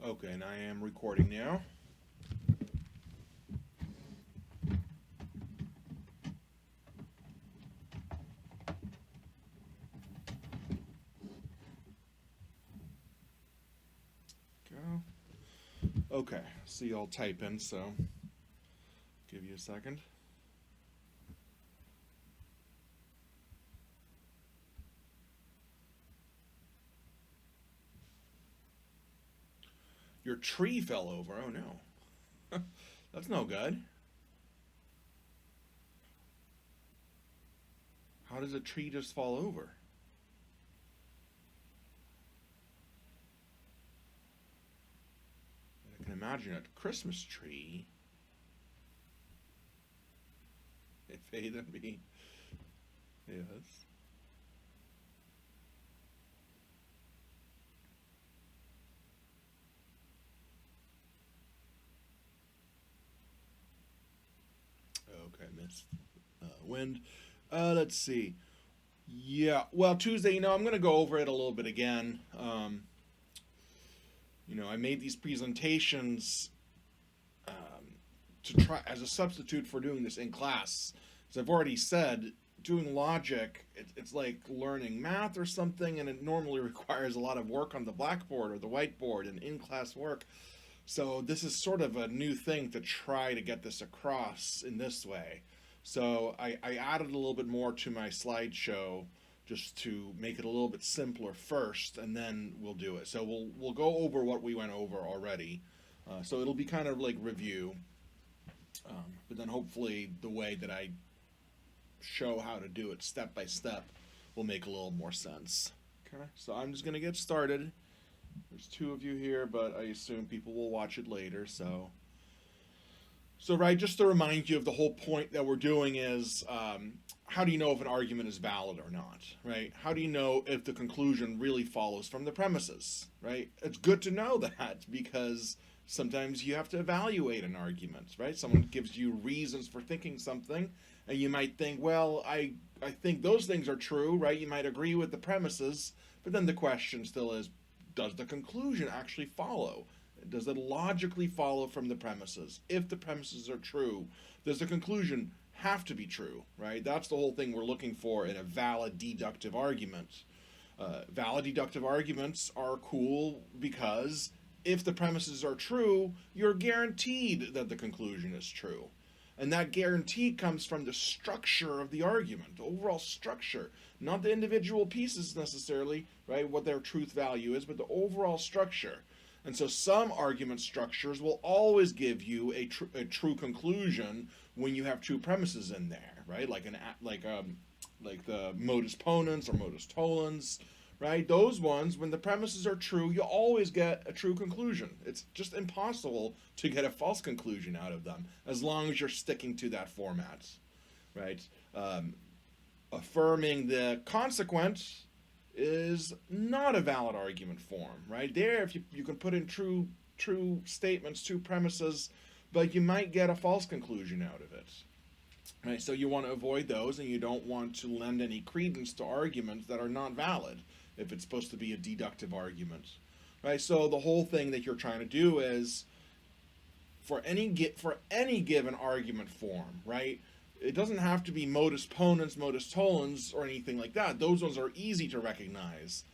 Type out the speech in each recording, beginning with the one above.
Okay, and I am recording now. Go. Okay, see y'all typing, so give you a second. Your tree fell over. Oh no. That's no good. How does a tree just fall over? I can imagine a Christmas tree. It faded me. Yes. Okay, missed wind. Let's see. Yeah, well, Tuesday, I'm going to go over it a little bit again. I made these presentations to try as a substitute for doing this in class. As I've already said, doing logic, it's like learning math or something, and it normally requires a lot of work on the blackboard or the whiteboard and in class work. So this is sort of a new thing to try to get this across in this way. So I added a little bit more to my slideshow just to make it a little bit simpler first, and then we'll do it. So we'll go over what we went over already. So it'll be kind of like review, but then hopefully the way that I show how to do it step by step will make a little more sense. Okay, so I'm just gonna get started. There's two of you here, but I assume people will watch it later. So right, just to remind you of the whole point that we're doing is how do you know if an argument is valid or not, right? How do you know if the conclusion really follows from the premises, right? It's good to know that because sometimes you have to evaluate an argument, right? Someone gives you reasons for thinking something, and you might think, well, I think those things are true, right? You might agree with the premises, but then the question still is, does the conclusion actually follow? Does it logically follow from the premises? If the premises are true, does the conclusion have to be true, right? That's the whole thing we're looking for in a valid deductive argument. Valid deductive arguments are cool because if the premises are true, you're guaranteed that the conclusion is true. And that guarantee comes from the structure of the argument, the overall structure, not the individual pieces necessarily, right? What their truth value is, but the overall structure. And so some argument structures will always give you a true conclusion when you have true premises in there, right? Like the modus ponens or modus tollens, right? Those ones, when the premises are true, you always get a true conclusion. It's just impossible to get a false conclusion out of them as long as you're sticking to that format, right? Affirming the consequent is not a valid argument form, right? There, if you can put in true statements, true premises, but you might get a false conclusion out of it, right? So you want to avoid those, and you don't want to lend any credence to arguments that are not valid if it's supposed to be a deductive argument, right? So the whole thing that you're trying to do is for any given argument form, right? It doesn't have to be modus ponens, modus tollens, or anything like that. Those ones are easy to recognize.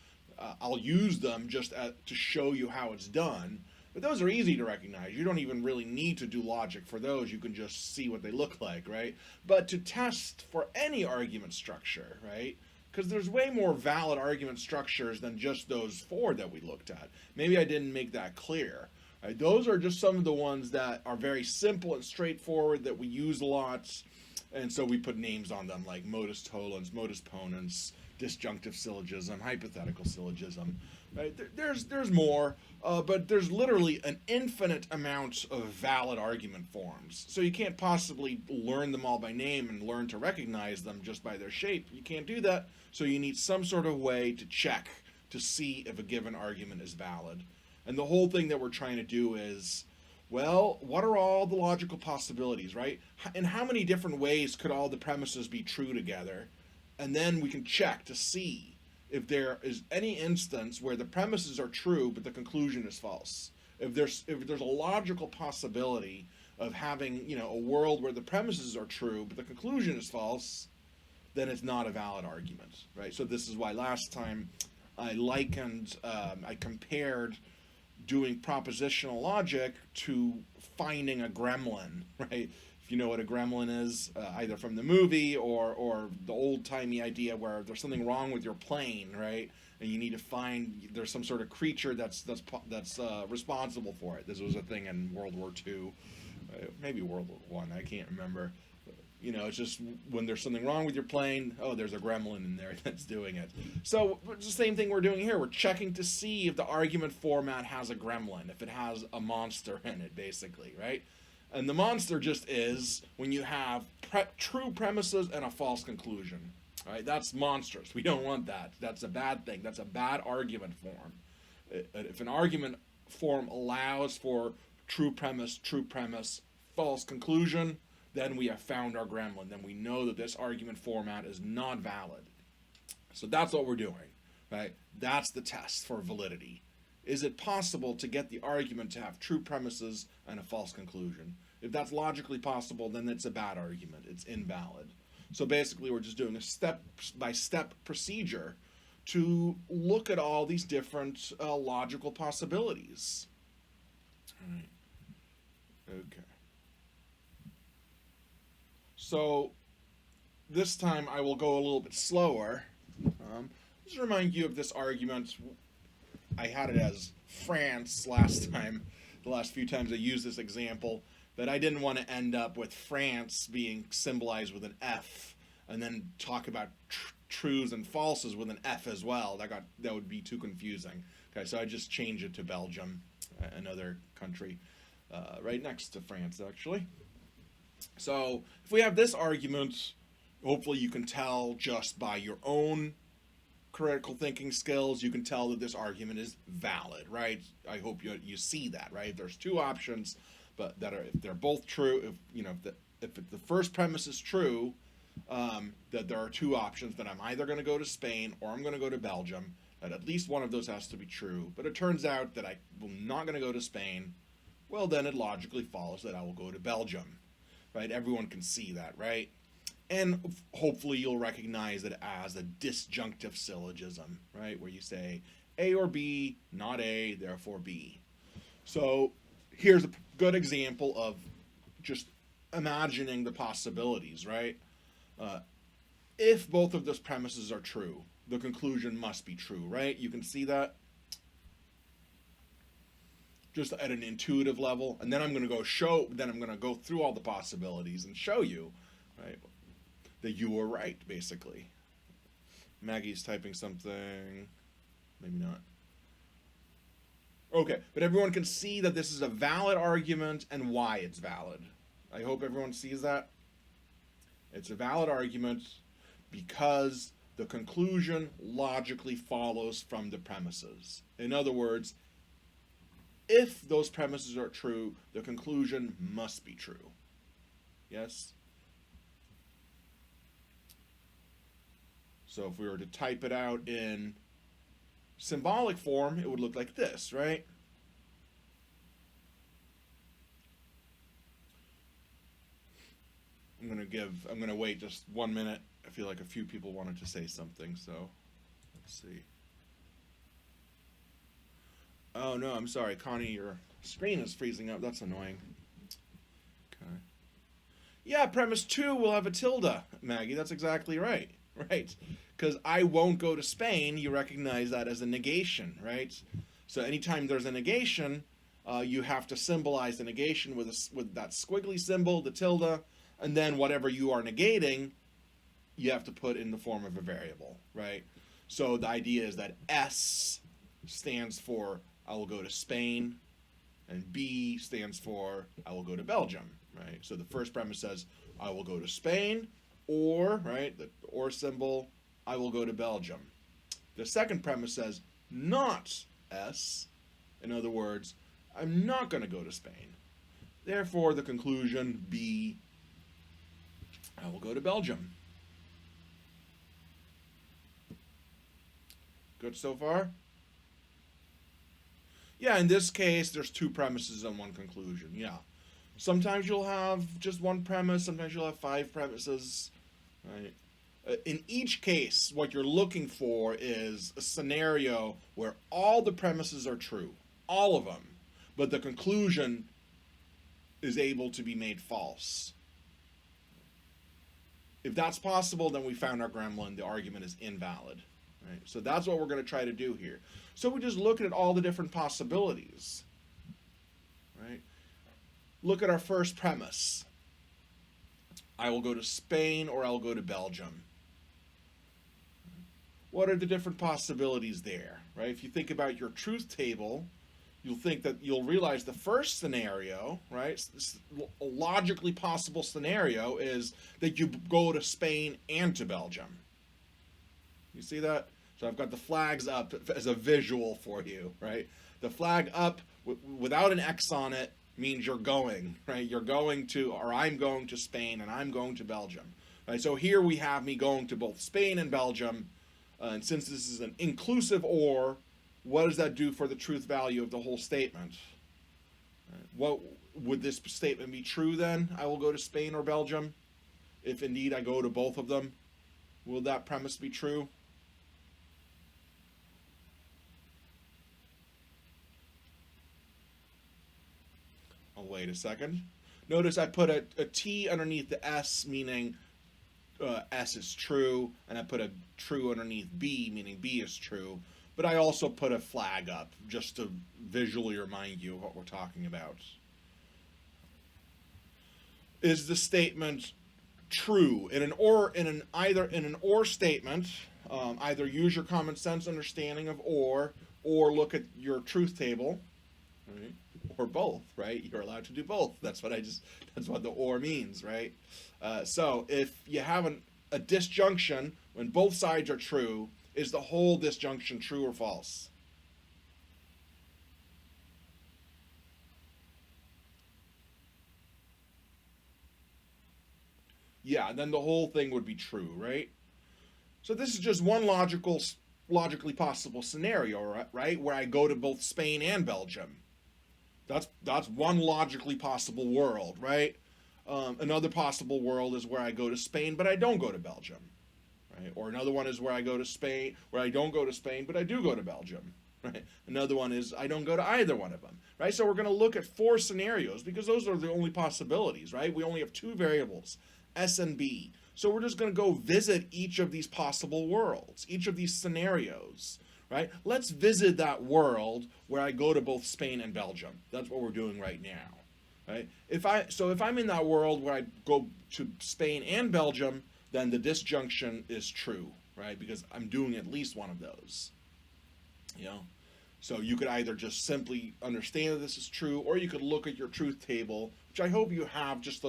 I'll use them just to show you how it's done. But those are easy to recognize. You don't even really need to do logic for those. You can just see what they look like, right? But to test for any argument structure, right? Because there's way more valid argument structures than just those four that we looked at. Maybe I didn't make that clear. Right? Those are just some of the ones that are very simple and straightforward that we use a lot. And so we put names on them like modus tollens, modus ponens, disjunctive syllogism, hypothetical syllogism. Right? There's more, but there's literally an infinite amount of valid argument forms. So you can't possibly learn them all by name and learn to recognize them just by their shape. You can't do that. So you need some sort of way to check to see if a given argument is valid. And the whole thing that we're trying to do is, well, what are all the logical possibilities, right? In how many different ways could all the premises be true together? And then we can check to see if there is any instance where the premises are true but the conclusion is false. if there's a logical possibility of having, a world where the premises are true but the conclusion is false, then it's not a valid argument, right? So this is why last time I compared doing propositional logic to finding a gremlin, right? If you know what a gremlin is, either from the movie or the old-timey idea where there's something wrong with your plane, right? And you need to find, there's some sort of creature that's responsible for it. This was a thing in World War II, maybe World War One, I can't remember. It's just when there's something wrong with your plane, oh, there's a gremlin in there that's doing it. So it's the same thing we're doing here. We're checking to see if the argument format has a gremlin, if it has a monster in it, basically, right? And the monster just is when you have true premises and a false conclusion, right? That's monstrous. We don't want that. That's a bad thing. That's a bad argument form. If an argument form allows for true premise, false conclusion, then we have found our gremlin. Then we know that this argument format is not valid. So that's what we're doing, right? That's the test for validity. Is it possible to get the argument to have true premises and a false conclusion? If that's logically possible, then it's a bad argument. It's invalid. So basically, we're just doing a step-by-step procedure to look at all these different logical possibilities. All right. Okay. So this time I will go a little bit slower. Just remind you of this argument. I had it as France last time, the last few times I used this example, but I didn't want to end up with France being symbolized with an F and then talk about trues and falses with an F as well. That would be too confusing. Okay, so I just changed it to Belgium, another country right next to France, actually. So if we have this argument, hopefully you can tell just by your own critical thinking skills, you can tell that this argument is valid, right? I hope you see that, right? If there's two options, but if they're both true, if the first premise is true, that there are two options, then I'm either going to go to Spain or I'm going to go to Belgium, that at least one of those has to be true. But it turns out that I'm not going to go to Spain. Well, then it logically follows that I will go to Belgium. Right? Everyone can see that, right? And hopefully you'll recognize it as a disjunctive syllogism, right? Where you say A or B, not A, therefore B. So here's a good example of just imagining the possibilities, right? If both of those premises are true, the conclusion must be true, right? You can see that just at an intuitive level, and then I'm going to go through all the possibilities and show you, right, that you were right, basically. Maggie's typing something, maybe not. Okay, but everyone can see that this is a valid argument and why it's valid. I hope everyone sees that. It's a valid argument because the conclusion logically follows from the premises. In other words, if those premises are true, the conclusion must be true. Yes? So if we were to type it out in symbolic form, it would look like this, right? I'm going to wait just 1 minute. I feel like a few people wanted to say something, so let's see. Oh, no, I'm sorry, Connie, your screen is freezing up. That's annoying. Okay. Yeah, premise 2 will have a tilde, Maggie. That's exactly right. Right. Because I won't go to Spain, you recognize that as a negation, right? So anytime there's a negation, you have to symbolize the negation with that squiggly symbol, the tilde, and then whatever you are negating, you have to put in the form of a variable, right? So the idea is that S stands for I will go to Spain, and B stands for I will go to Belgium, right? So the first premise says I will go to Spain, or, right, the or symbol, I will go to Belgium. The second premise says not S. In other words, I'm not going to go to Spain. Therefore, the conclusion B, I will go to Belgium. Good so far? Yeah, in this case, there's two premises and one conclusion. Yeah. Sometimes you'll have just one premise, sometimes you'll have five premises, right? In each case, what you're looking for is a scenario where all the premises are true, all of them, but the conclusion is able to be made false. If that's possible, then we found our gremlin. The argument is invalid. Right? So that's what we're going to try to do here. So we just look at all the different possibilities. Right? Look at our first premise. I will go to Spain or I'll go to Belgium. What are the different possibilities there? Right? If you think about your truth table, you'll realize the first scenario, right? A logically possible scenario is that you go to Spain and to Belgium. You see that? So I've got the flags up as a visual for you, right? The flag up without an X on it means you're going, right? You're going to, or I'm going to Spain and I'm going to Belgium, right? So here we have me going to both Spain and Belgium, and since this is an inclusive or, what does that do for the truth value of the whole statement? What would this statement be true then? I will go to Spain or Belgium. If indeed I go to both of them, will that premise be true? Oh, wait a second. Notice I put a T underneath the S, meaning S is true, and I put a true underneath B, meaning B is true. But I also put a flag up just to visually remind you of what we're talking about. Is the statement true in an or statement? Either use your common sense understanding of or look at your truth table, right? Or both, right? You're allowed to do both. That's what the or means, right? So if you have a disjunction when both sides are true, is the whole disjunction true or false? Yeah, then the whole thing would be true, right? So this is just one logically possible scenario, right? Where I go to both Spain and Belgium. That's one logically possible world, right? Another possible world is where I go to Spain, but I don't go to Belgium, right? Or another one is where I go to Spain, where I don't go to Spain, but I do go to Belgium, right? Another one is I don't go to either one of them, right? So we're going to look at four scenarios because those are the only possibilities, right? We only have two variables, S and B. So we're just going to go visit each of these possible worlds, each of these scenarios, right? Let's visit that world where I go to both Spain and Belgium. That's what we're doing right now, right? If I'm in that world where I go to Spain and Belgium, then the disjunction is true, right? Because I'm doing at least one of those, you know? So you could either just simply understand that this is true, or you could look at your truth table, which I hope you have just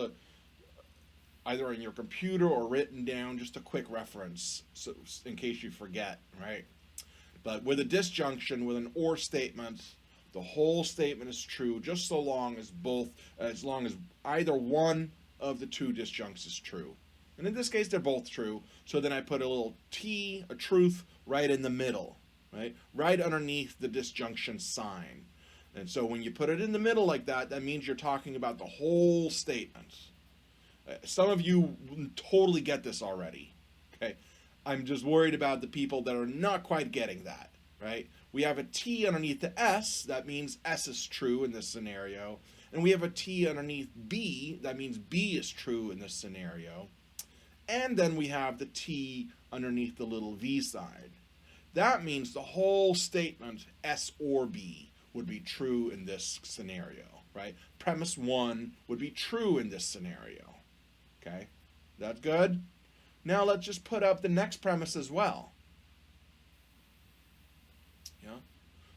either on your computer or written down, just a quick reference, so in case you forget, right? But with a disjunction, with an or statement, the whole statement is true, just so long as either one of the two disjuncts is true. And in this case, they're both true. So then I put a little T, a truth, right in the middle, right? Right underneath the disjunction sign. And so when you put it in the middle like that, that means you're talking about the whole statement. Some of you totally get this already, okay? I'm just worried about the people that are not quite getting that, right? We have a T underneath the S, that means S is true in this scenario. And we have a T underneath B, that means B is true in this scenario. And then we have the T underneath the little V side. That means the whole statement, S or B, would be true in this scenario, right? Premise one would be true in this scenario, okay? That's good? Now let's just put up the next premise as well. Yeah.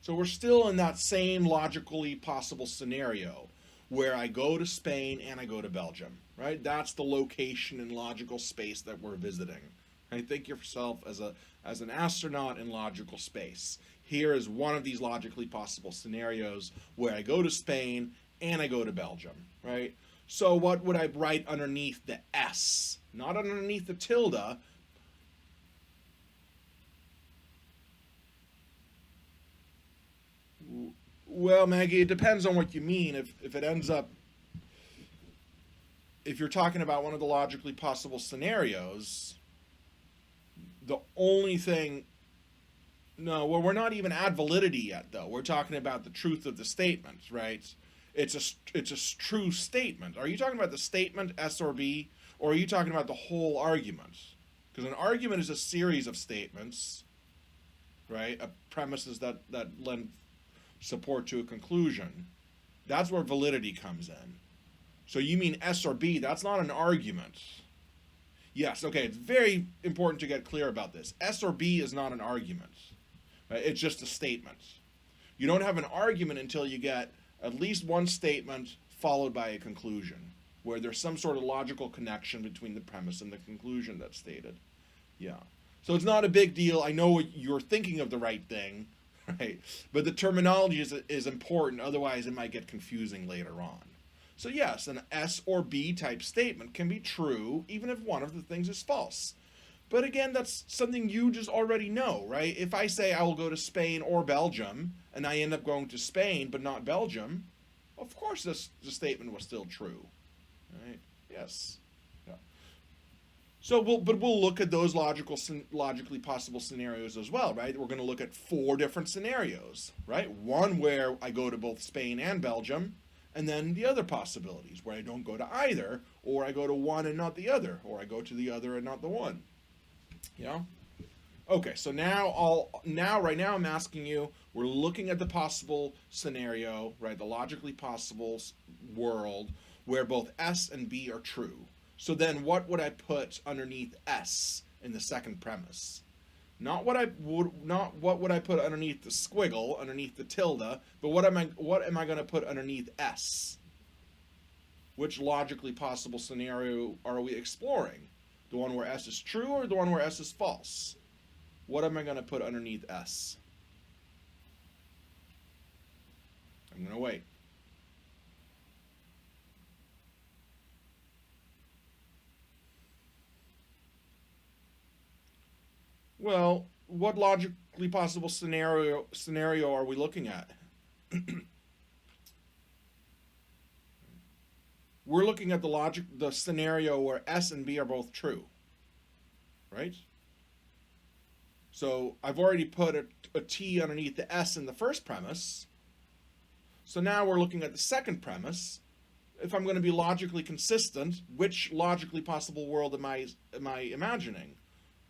So we're still in that same logically possible scenario where I go to Spain and I go to Belgium, right? That's the location in logical space that we're visiting. Right? Think of yourself as an astronaut in logical space. Here is one of these logically possible scenarios where I go to Spain and I go to Belgium, right? So what would I write underneath the S? Not underneath the tilde. Well, Maggie, it depends on what you mean. If it ends up, if you're talking about one of the logically possible scenarios, the only thing, no, well, we're not even at validity yet, though. We're talking about the truth of the statement, right? It's a true statement. Are you talking about the statement S or B, or are you talking about the whole argument? Because an argument is a series of statements, right? Premises that lend support to a conclusion. That's where validity comes in. So you mean S or B? That's not an argument. Yes, okay, it's very important to get clear about this. S or B is not an argument. Right? It's just a statement. You don't have an argument until you get at least one statement followed by a conclusion, where there's some sort of logical connection between the premise and the conclusion that's stated. Yeah. So it's not a big deal. I know you're thinking of the right thing, right? But the terminology is important, otherwise it might get confusing later on. So yes, an S or B type statement can be true even if one of the things is false. But again, that's something you just already know, right? If I say I will go to Spain or Belgium, and I end up going to Spain but not Belgium, of course the statement was still true, right? Yes. Yeah. So we'll look at those logically possible scenarios as well, right? We're going to look at 4 different scenarios, right? One where I go to both Spain and Belgium, and then the other possibilities where I don't go to either, or I go to one and not the other, or I go to the other and not the one. Yeah. Okay, so right now I'm asking you, we're looking at the possible scenario, right? The logically possible world where both S and B are true. So then what would I put underneath S in the second premise? Not what would I put underneath the squiggle, underneath the tilde, but what am I going to put underneath S? Which logically possible scenario are we exploring? The one where S is true or the one where S is false? What am I going to put underneath S? I'm going to wait. Well, what logically possible scenario are we looking at? We're looking at the scenario where S and B are both true, right? So I've already put a T underneath the S in the first premise. So now we're looking at the second premise. If I'm going to be logically consistent, which logically possible world am I imagining?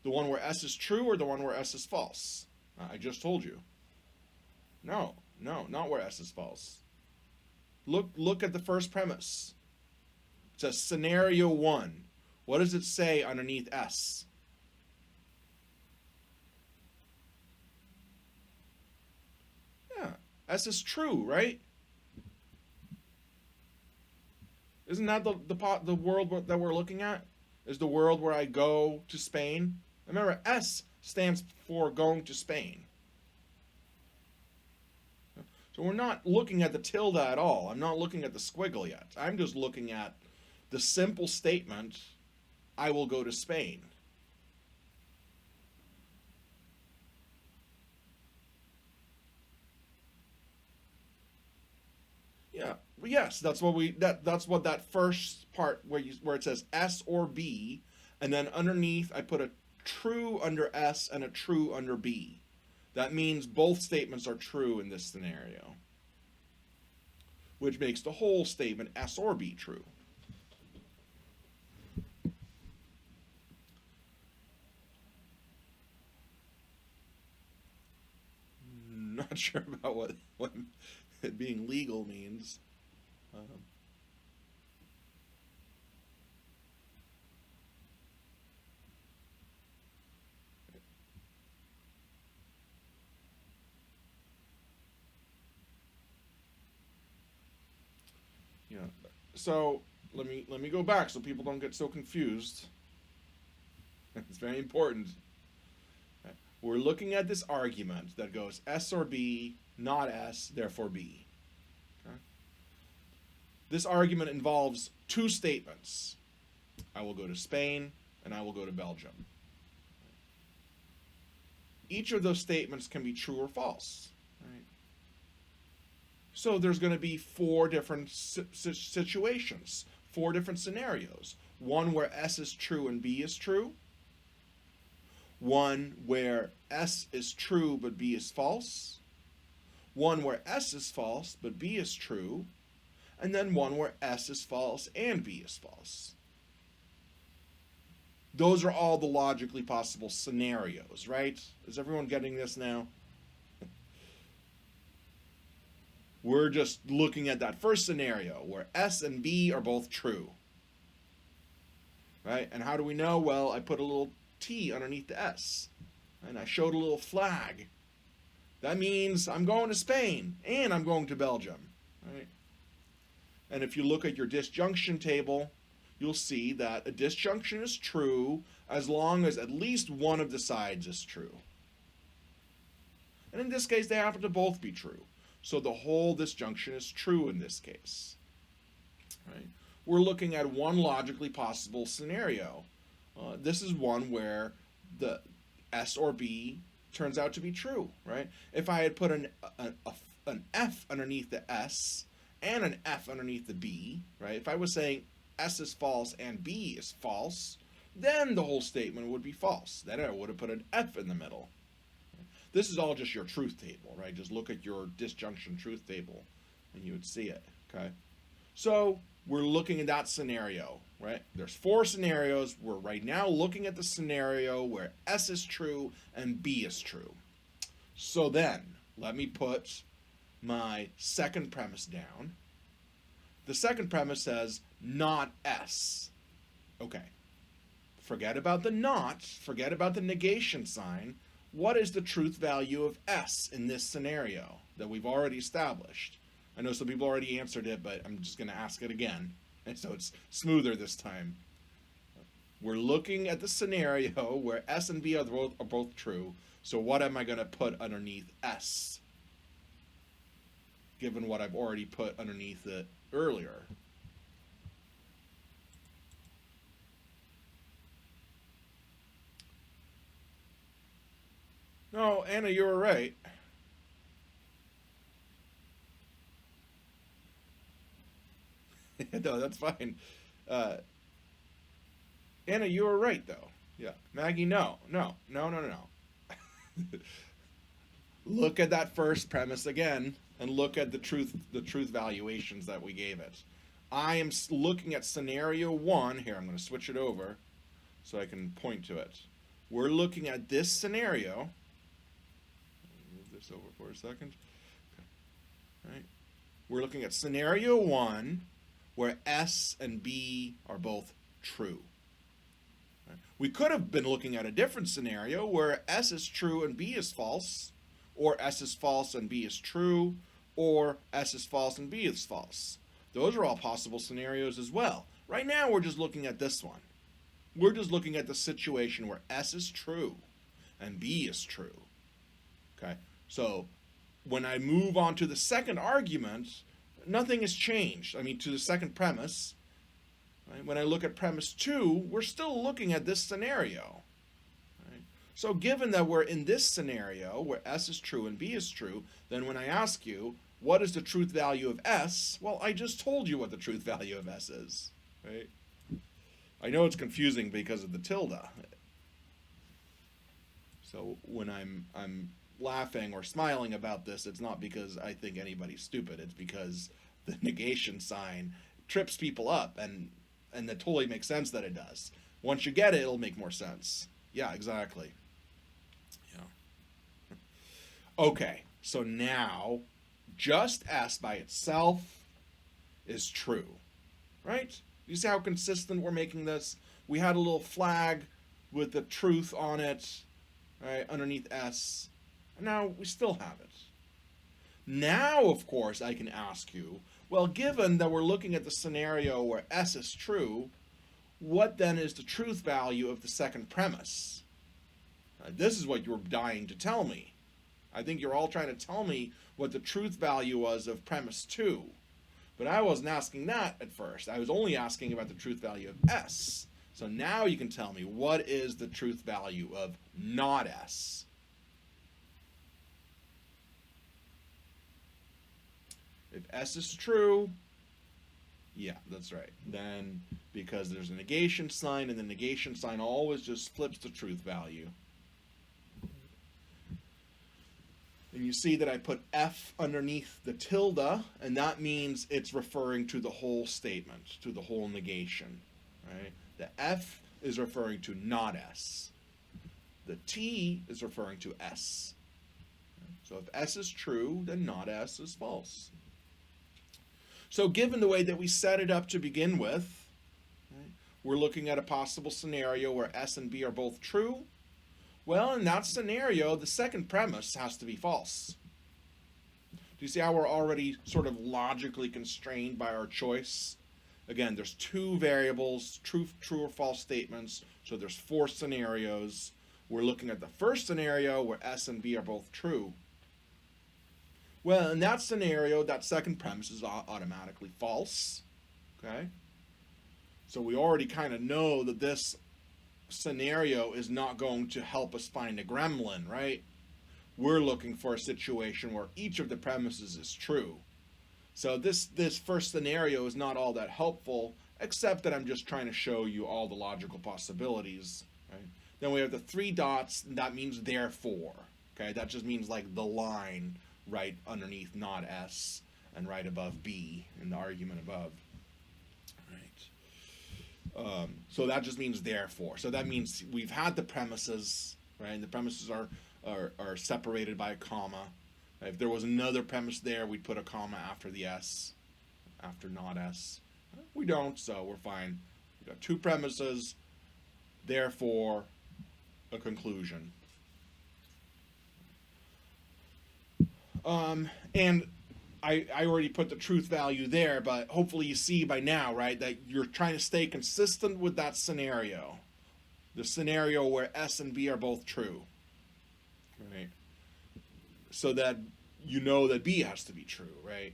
The one where S is true or the one where S is false? I just told you. No, not where S is false. Look at the first premise. It says scenario 1. What does it say underneath S? Yeah, S is true, right? Isn't that the world that we're looking at? Is the world where I go to Spain? Remember, S stands for going to Spain. So we're not looking at the tilde at all. I'm not looking at the squiggle yet. I'm just looking at the simple statement, I will go to Spain. Yeah. Well, yes, that's what that first part where it says S or B, and then underneath I put a true under S and a true under B. That means both statements are true in this scenario, which makes the whole statement S or B true. Not sure about what it being legal means. Yeah. So let me go back so people don't get so confused. It's very important. We're looking at this argument that goes S or B, not S, therefore B. Okay? This argument involves 2 statements. I will go to Spain and I will go to Belgium. Each of those statements can be true or false. Right? So there's going to be four different situations, four different scenarios. One where S is true and B is true. One where S is true but B is false. One where S is false but B is true. And then one where S is false and B is false. Those are all the logically possible scenarios, right? Is everyone getting this now? We're just looking at that first scenario where S and B are both true. Right? And how do we know? Well, I put a little T underneath the S. And I showed a little flag. That means I'm going to Spain and I'm going to Belgium. Right? And if you look at your disjunction table, you'll see that a disjunction is true as long as at least one of the sides is true. And in this case, they happen to both be true. So the whole disjunction is true in this case. Right? We're looking at one logically possible scenario. This is one where the S or B turns out to be true, right? If I had put an F underneath the S and an F underneath the B, right? If I was saying S is false and B is false, then the whole statement would be false. Then I would have put an F in the middle. This is all just your truth table, right? Just look at your disjunction truth table and you would see it, okay? So we're looking at that scenario, right? There's four scenarios. We're right now looking at the scenario where S is true and B is true. So then, let me put my second premise down. The second premise says, not S. Okay. Forget about the not. Forget about the negation sign. What is the truth value of S in this scenario that we've already established? I know some people already answered it, but I'm just going to ask it again. And so it's smoother this time. We're looking at the scenario where S and B are both true. So what am I going to put underneath S? Given what I've already put underneath it earlier. No, Anna, you were right. No, that's fine. Anna, you were right, though. Yeah. Maggie, no. Look at that first premise again, and look at the truth valuations that we gave it. I am looking at scenario one. Here, I'm going to switch it over so I can point to it. We're looking at this scenario. Move this over for a second. Okay. Right. We're looking at scenario one, where S and B are both true. Right. We could have been looking at a different scenario where S is true and B is false, or S is false and B is true, or S is false and B is false. Those are all possible scenarios as well. Right now, we're just looking at this one. We're just looking at the situation where S is true and B is true. Okay, so when I move on to the second argument, nothing has changed. I mean, to the second premise, right? When I look at premise 2, we're still looking at this scenario. Right? So given that we're in this scenario where S is true and B is true, then when I ask you, what is the truth value of S? Well, I just told you what the truth value of S is. Right? I know it's confusing because of the tilde. So when I'm laughing or smiling about this, it's not because I think anybody's stupid. It's because the negation sign trips people up, and that totally makes sense that it does. Once you get it, it'll make more sense. Yeah, exactly. Yeah. Okay, so now just S by itself is true, right? You see how consistent we're making this? We had a little flag with the truth on it, right, underneath S. And now we still have it. Now, of course, I can ask you, well, given that we're looking at the scenario where S is true, what then is the truth value of the second premise? This is what you're dying to tell me. I think you're all trying to tell me what the truth value was of premise 2. But I wasn't asking that at first. I was only asking about the truth value of S. So now you can tell me, what is the truth value of not S? If S is true, yeah, that's right. Then, because there's a negation sign, and the negation sign always just flips the truth value. And you see that I put F underneath the tilde, and that means it's referring to the whole statement, to the whole negation, right? The F is referring to not S. The T is referring to S. So if S is true, then not S is false. So given the way that we set it up to begin with, right, we're looking at a possible scenario where S and B are both true. Well, in that scenario, the second premise has to be false. Do you see how we're already sort of logically constrained by our choice? Again, there's two variables, true or false statements, so there's 4 scenarios. We're looking at the first scenario where S and B are both true. Well, in that scenario, that second premise is automatically false. Okay? So we already kind of know that this scenario is not going to help us find a gremlin, right? We're looking for a situation where each of the premises is true. So this first scenario is not all that helpful, except that I'm just trying to show you all the logical possibilities, right? Then we have the 3 dots, and that means therefore. Okay, that just means like the line right underneath not S and right above B in the argument above. Right. So that just means therefore. So that means we've had the premises, right? And the premises are separated by a comma. If there was another premise there, we'd put a comma after the S, after not S. We don't, so we're fine. We've got 2 premises, therefore a conclusion. And I already put the truth value there, but hopefully you see by now, right, that you're trying to stay consistent with that scenario. The scenario where S and B are both true. Right? So that you know that B has to be true, right?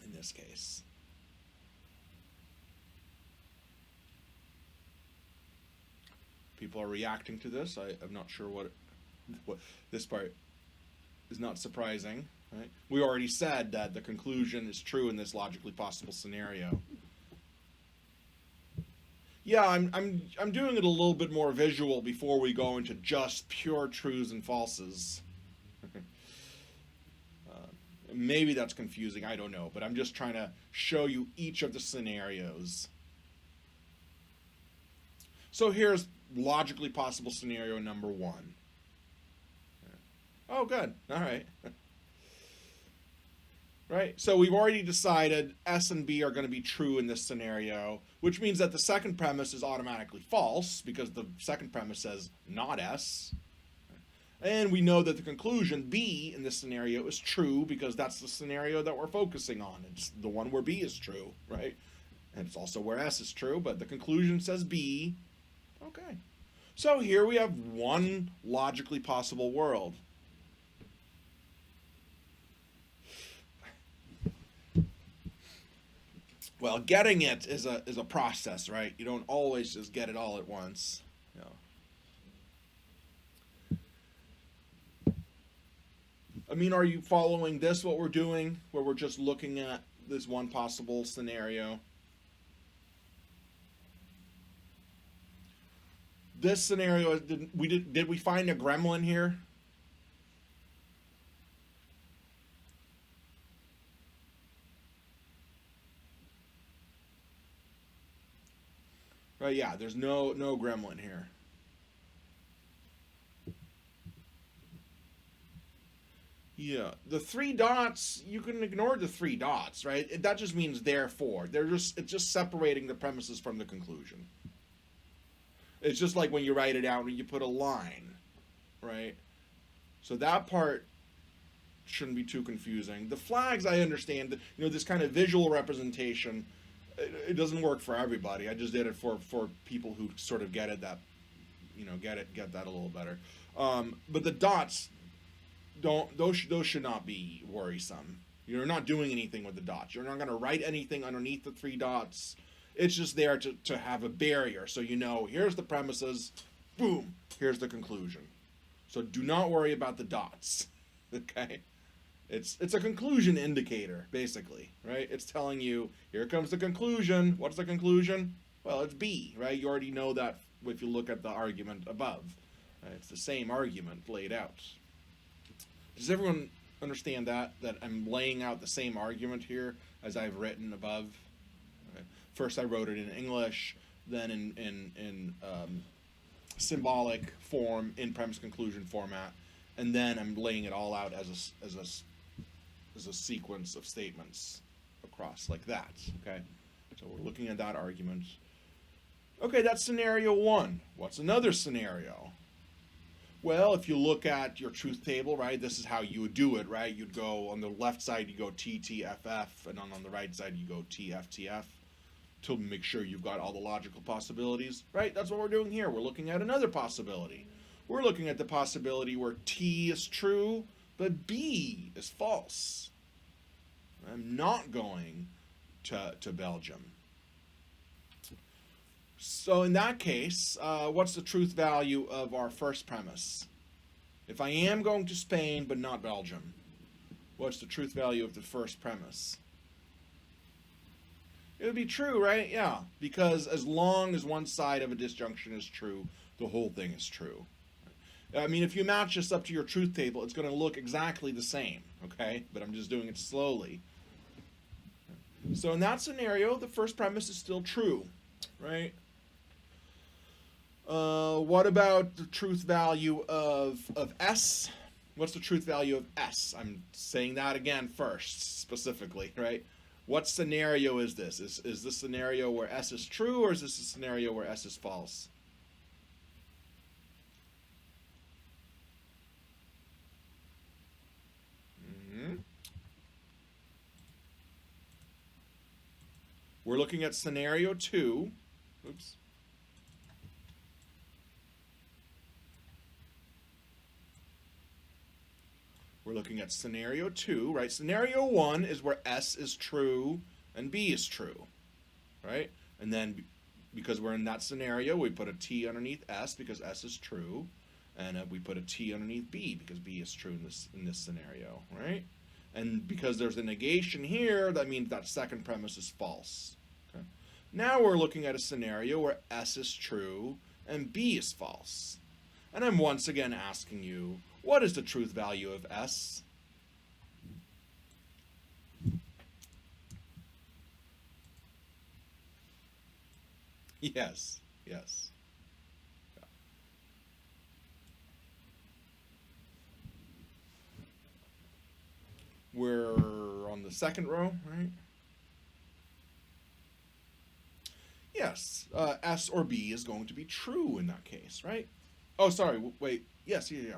In this case. People are reacting to this. I'm not sure what this part is not surprising, right? We already said that the conclusion is true in this logically possible scenario. Yeah, I'm doing it a little bit more visual before we go into just pure truths and falses. Maybe that's confusing, I don't know, but I'm just trying to show you each of the scenarios. So here's logically possible scenario number 1. Oh, good. All right. Right? So we've already decided S and B are going to be true in this scenario, which means that the second premise is automatically false because the second premise says not S. And we know that the conclusion B in this scenario is true because that's the scenario that we're focusing on. It's the one where B is true, right? And it's also where S is true, but the conclusion says B. Okay. So here we have one logically possible world. Well, getting it is a process, right? You don't always just get it all at once. You know. I mean, are you following this, what we're doing, where we're just looking at this one possible scenario? This scenario, did we find a gremlin here? Right, yeah, there's no gremlin here. Yeah, the 3 dots, you can ignore the 3 dots, right? That just means therefore. It's just separating the premises from the conclusion. It's just like when you write it out and you put a line, right? So that part shouldn't be too confusing. The flags, I understand, this kind of visual representation, it doesn't work for everybody. I just did it for people who sort of get it, that, get that a little better. But the dots, those should not be worrisome. You're not doing anything with the dots. You're not going to write anything underneath the 3 dots. It's just there to have a barrier. So here's the premises, boom, here's the conclusion. So do not worry about the dots, okay? It's a conclusion indicator, basically, right? It's telling you, here comes the conclusion. What's the conclusion? Well, it's B, right? You already know that if you look at the argument above. Right? It's the same argument laid out. Does everyone understand that I'm laying out the same argument here as I've written above? Right? First, I wrote it in English, then in symbolic form, in premise conclusion format, and then I'm laying it all out as a sequence of statements across like that. Okay, so we're looking at that argument. Okay, that's scenario one. What's another scenario? Well, if you look at your truth table, right, this is how you would do it, right? You'd go on the left side, you go T, T, F, F, and on the right side, you go T, F, T, F, to make sure you've got all the logical possibilities, right? That's what we're doing here. We're looking at another possibility. We're looking at the possibility where T is true, but B is false. I'm not going to Belgium. So in that case, what's the truth value of our first premise? If I am going to Spain but not Belgium, what's the truth value of the first premise? It would be true, right? Yeah, because as long as one side of a disjunction is true, the whole thing is true. I mean, if you match this up to your truth table, it's going to look exactly the same, okay? But I'm just doing it slowly. So in that scenario, the first premise is still true, right? What about the truth value of S? What's the truth value of S? I'm saying that again first, specifically, right? What scenario is this? Is this scenario where S is true, or is this a scenario where S is false? We're looking at scenario 2. Oops. We're looking at scenario 2, right? Scenario 1 is where S is true and B is true, right? And then because we're in that scenario, we put a T underneath S because S is true, and we put a T underneath B because B is true in this scenario, right? And because there's a negation here, that means that second premise is false. Okay? Now we're looking at a scenario where S is true and B is false. And I'm once again asking you, what is the truth value of S? Yes, yes. We're on the second row, right? Yes, S or B is going to be true in that case, right? Oh, sorry, wait. Yes, yeah.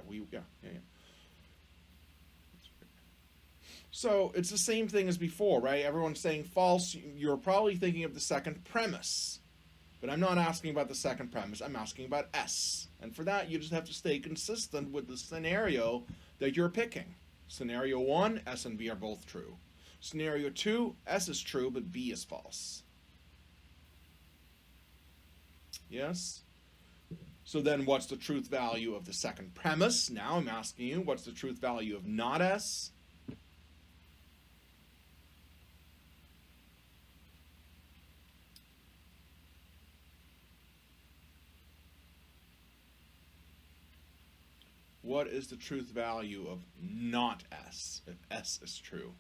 So it's the same thing as before, right? Everyone's saying false. You're probably thinking of the second premise. But I'm not asking about the second premise. I'm asking about S. And for that, you just have to stay consistent with the scenario that you're picking. Scenario 1, S and B are both true. Scenario 2, S is true, but B is false. Yes? So then what's the truth value of the second premise? Now I'm asking you, what's the truth value of not S? What is the truth value of not S, if S is true?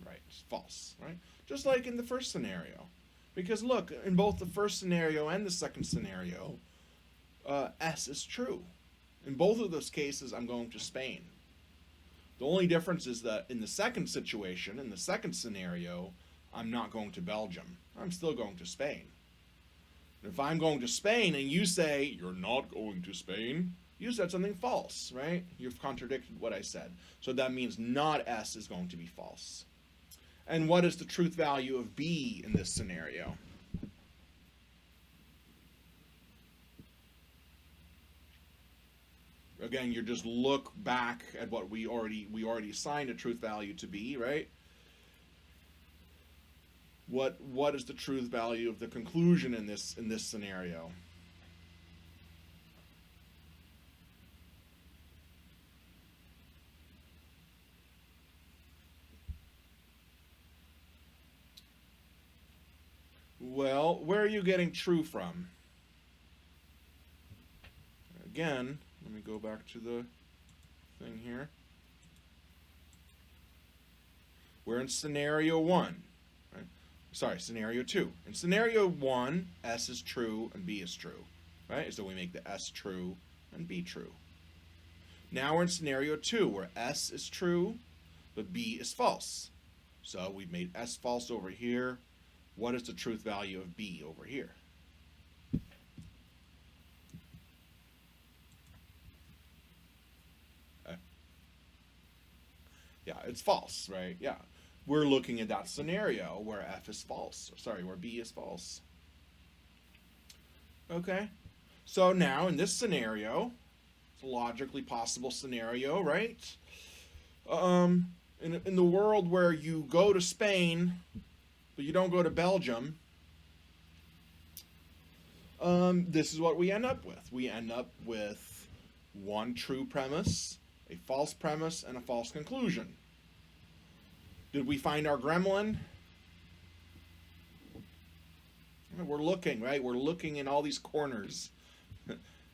Right, it's false, right? Just like in the first scenario. Because look, in both the first scenario and the second scenario, S is true. In both of those cases, I'm going to Spain. The only difference is that in the second situation, in the second scenario, I'm not going to Belgium. I'm still going to Spain. If I'm going to Spain and you say, you're not going to Spain, you said something false, right? You've contradicted what I said. So that means not S is going to be false. And what is the truth value of B in this scenario? Again, you just look back at what we already assigned a truth value to B, right? What is the truth value of the conclusion in this scenario? Well, where are you getting true from? Again, let me go back to the thing here. We're in scenario 1. Right? Sorry, scenario 2. In scenario 1, S is true and B is true. Right? So we make the S true and B true. Now we're in scenario 2, where S is true, but B is false. So we've made S false over here. What is the truth value of B over here? Yeah, it's false, right? Yeah. We're looking at that scenario where F is false. Sorry, where B is false. Okay. So now in this scenario, it's a logically possible scenario, right? In the world where you go to Spain, but you don't go to Belgium, this is what we end up with. We end up with one true premise, a false premise, and a false conclusion. Did we find our gremlin? We're looking, right? We're looking in all these corners.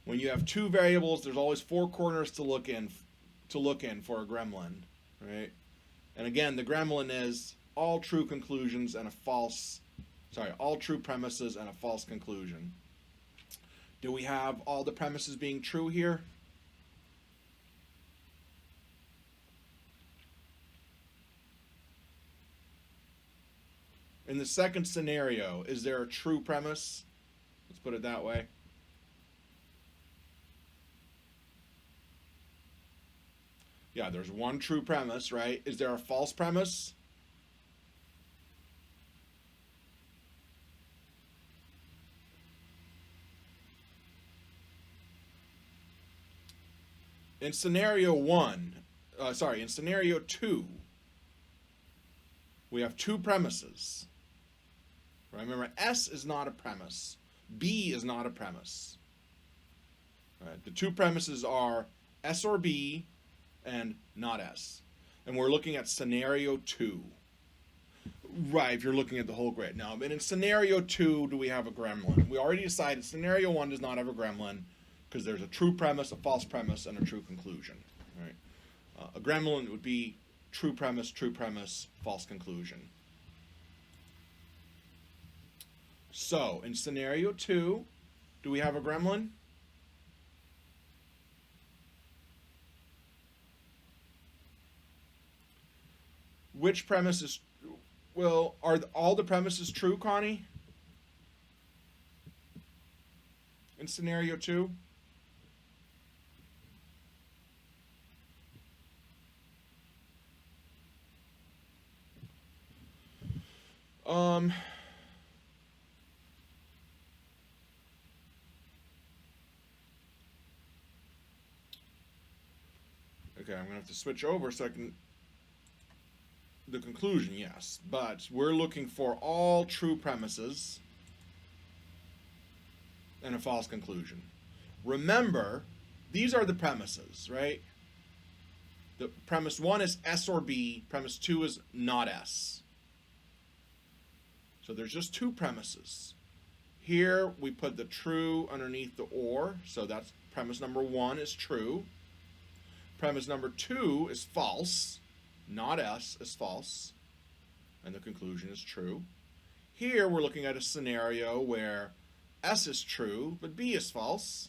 When you have two variables, there's always four corners to look in for a gremlin, right? And again, the gremlin is all true conclusions and all true premises and a false conclusion. Do we have all the premises being true here? In the second scenario, is there a true premise? Let's put it that way. Yeah, there's one true premise, right? Is there a false premise? In scenario 2, we have two premises. Right? Remember, S is not a premise. B is not a premise. Right? The two premises are S or B and not S. And we're looking at scenario 2. Right, if you're looking at the whole grid. Now, and in scenario 2, do we have a gremlin? We already decided scenario 1 does not have a gremlin because there's a true premise, a false premise, and a true conclusion. Right? A gremlin would be true premise, false conclusion. So, in scenario 2, do we have a gremlin? Which premise is... Well, are all the premises true, Connie? In scenario 2? Okay, I'm going to have to switch over so I can... The conclusion, yes. But we're looking for all true premises and a false conclusion. Remember, these are the premises, right? The premise 1 is S or B. Premise 2 is not S. So there's just two premises. Here we put the true underneath the or. So that's premise number 1 is true. Premise number 2 is false. Not S is false. And the conclusion is true. Here we're looking at a scenario where S is true, but B is false.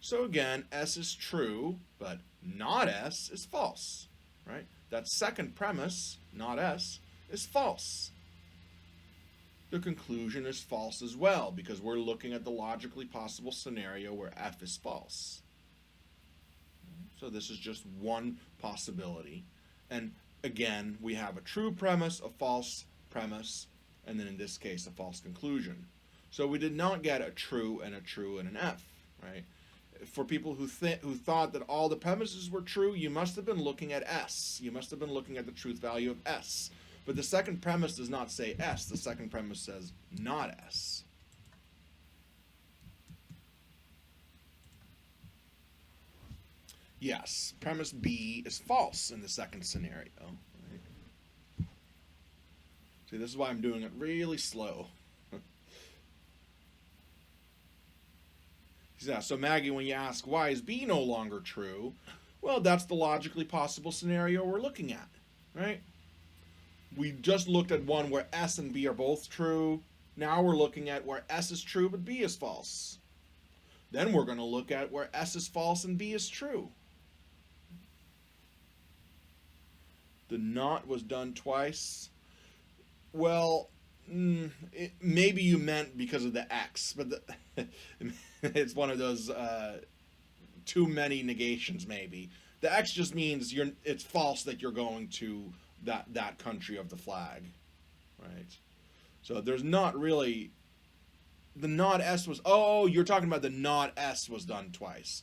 So again, S is true, but not S is false. Right? That second premise, not S, is false. The conclusion is false as well, because we're looking at the logically possible scenario where F is false. So this is just one possibility. And again, we have a true premise, a false premise, and then in this case, a false conclusion. So we did not get a true and an F, right? For people who thought that all the premises were true, you must have been looking at S. You must have been looking at the truth value of S. But the second premise does not say S. The second premise says not S. Yes, premise B is false in the second scenario. Right? See, this is why I'm doing it really slow. Yeah, so Maggie, when you ask why is B no longer true, well, that's the logically possible scenario we're looking at, right? We just looked at one where S and B are both true. Now we're looking at where S is true but B is false. Then we're going to look at where S is false and B is true. The not was done twice. Well, maybe you meant because of the X, but it's one of those too many negations. Maybe the X just means it's false that you're going to that country of the flag, right? So there's not really the not S was. Oh, you're talking about the not S was done twice.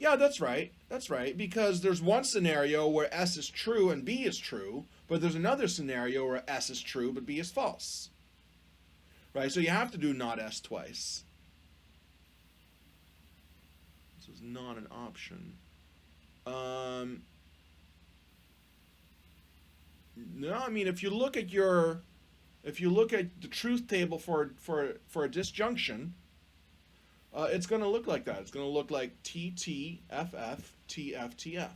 Yeah, that's right. That's right. Because there's one scenario where S is true and B is true, but there's another scenario where S is true but B is false. Right? So you have to do not S twice. This is not an option. No, I mean if you look at the truth table for a disjunction, it's going to look like that. It's going to look like TTFF, TFTF.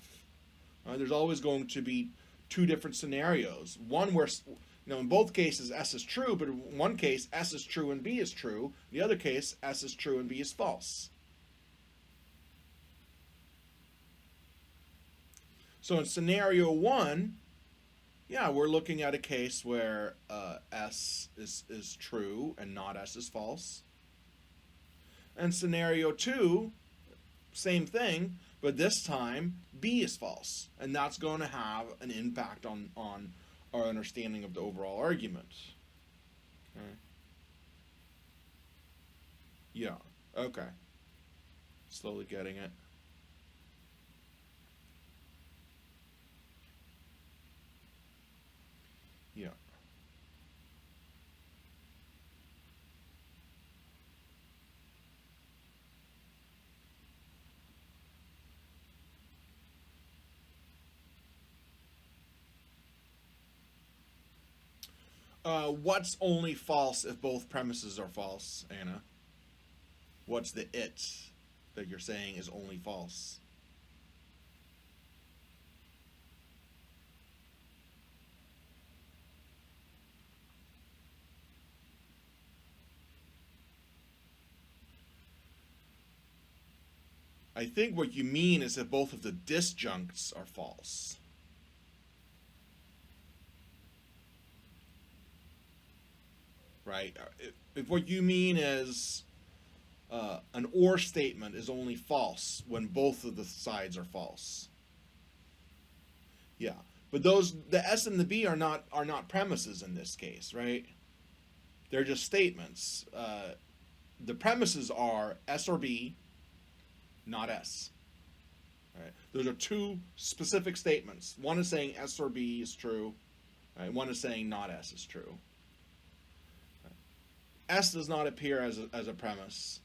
There's always going to be two different scenarios. One where, in both cases S is true, but in one case S is true and B is true. In the other case, S is true and B is false. So in scenario one, yeah, we're looking at a case where S is true and not S is false. And scenario two, same thing, but this time B is false. And that's going to have an impact on our understanding of the overall argument. Okay. Yeah, okay. Slowly getting it. Yeah. What's only false if both premises are false, Anna? What's the it that you're saying is only false? I think what you mean is if both of the disjuncts are false. Right? If what you mean is an or statement is only false when both of the sides are false. Yeah. But the S and the B are not premises in this case, right? They're just statements. The premises are S or B, not S. Right? Those are two specific statements. One is saying S or B is true. Right? One is saying not S is true. Right? S does not appear as a premise,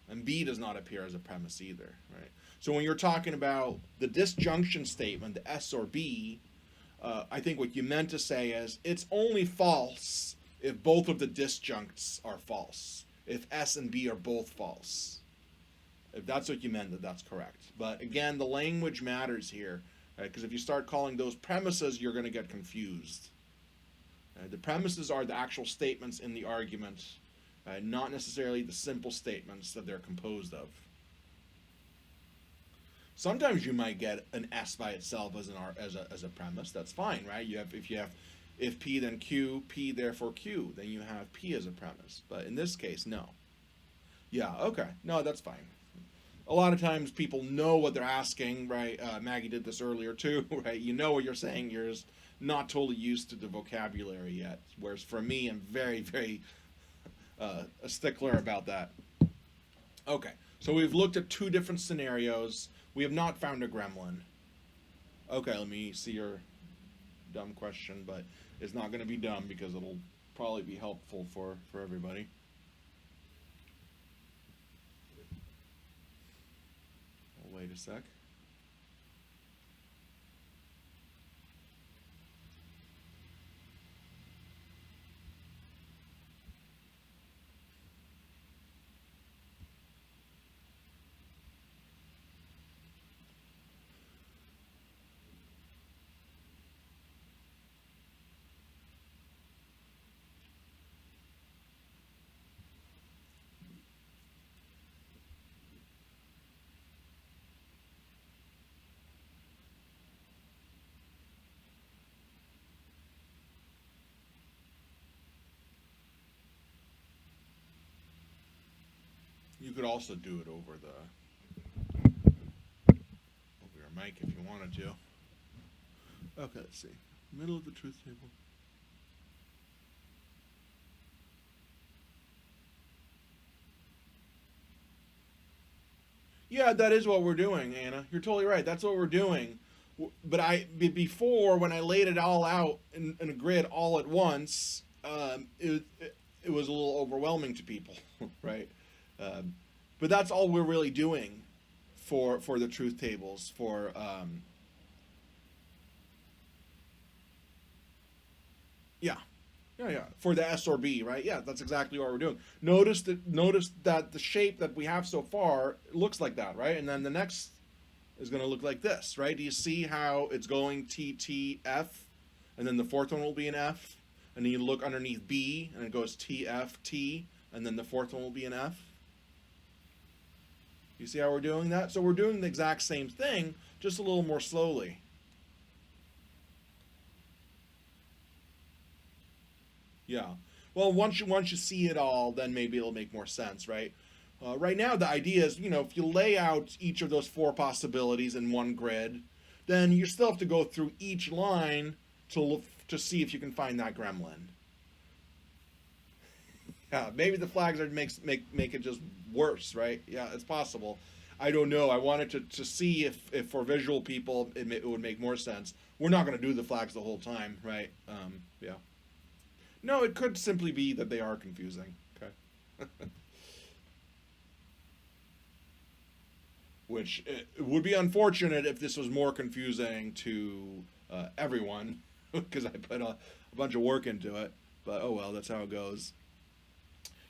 and B does not appear as a premise either. Right? So when you're talking about the disjunction statement, the S or B, I think what you meant to say is it's only false if both of the disjuncts are false. If S and B are both false. If that's what you meant, that's correct. But again, the language matters here, right? Because if you start calling those premises, you're going to get confused. The premises are the actual statements in the argument, not necessarily the simple statements that they're composed of. Sometimes you might get an S by itself as a premise. That's fine, right? If P then Q, P therefore Q, then you have P as a premise. But in this case, no. Yeah, okay. No, that's fine. A lot of times people know what they're asking, right? Maggie did this earlier too, right? You know what you're saying. You're just not totally used to the vocabulary yet. Whereas for me, I'm very, very a stickler about that. Okay, so we've looked at two different scenarios. We have not found a gremlin. Okay, let me see your dumb question, but it's not going to be dumb because it'll probably be helpful for everybody. Wait a sec. could also do it over your mic if you wanted to. Okay, let's see. Middle of the truth table. Yeah, that is what we're doing, Anna. You're totally right. That's what we're doing. But before, when I laid it all out in a grid all at once, it was a little overwhelming to people, right? Um, but that's all we're really doing for the truth tables. Yeah, yeah, for the S or B, right? Yeah, that's exactly what we're doing. Notice that the shape that we have so far looks like that, right? And then the next is going to look like this, right? Do you see how it's going T T F, and then the fourth one will be an F, and then you look underneath B, and it goes T F T, and then the fourth one will be an F. You see how we're doing that? So we're doing the exact same thing, just a little more slowly. Yeah. Well, once you see it all, then maybe it'll make more sense, right? Right now, the idea is, if you lay out each of those four possibilities in one grid, then you still have to go through each line to see if you can find that gremlin. Yeah, maybe the flags are make it just worse, right? Yeah, it's possible. I don't know. I wanted to see if for visual people it would make more sense. We're not going to do the flags the whole time, right? Yeah. No, it could simply be that they are confusing. Okay. Which it would be unfortunate if this was more confusing to everyone, because I put a bunch of work into it. But oh well, that's how it goes.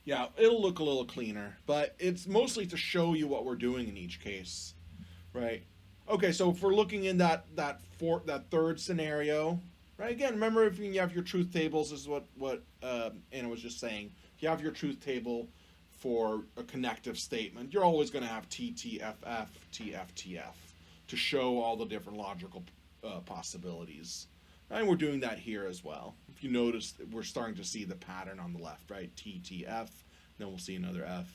Yeah, it'll look a little cleaner, but it's mostly to show you what we're doing in each case, right? Okay, so if we're looking in that third scenario, right? Again, remember if you have your truth tables, this is what Anna was just saying. If you have your truth table for a connective statement, you're always going to have TTFF, TFTF to show all the different logical possibilities. And we're doing that here as well. If you notice, we're starting to see the pattern on the left, right? TTF, then we'll see another F.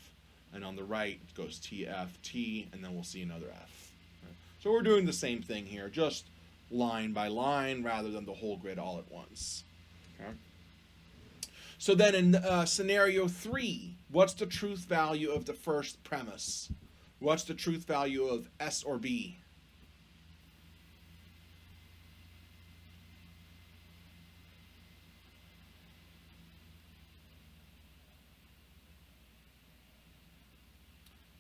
And on the right, it goes TFT, and then we'll see another F. Right? So we're doing the same thing here, just line by line rather than the whole grid all at once. Okay? So then in scenario 3, what's the truth value of the first premise? What's the truth value of S or B?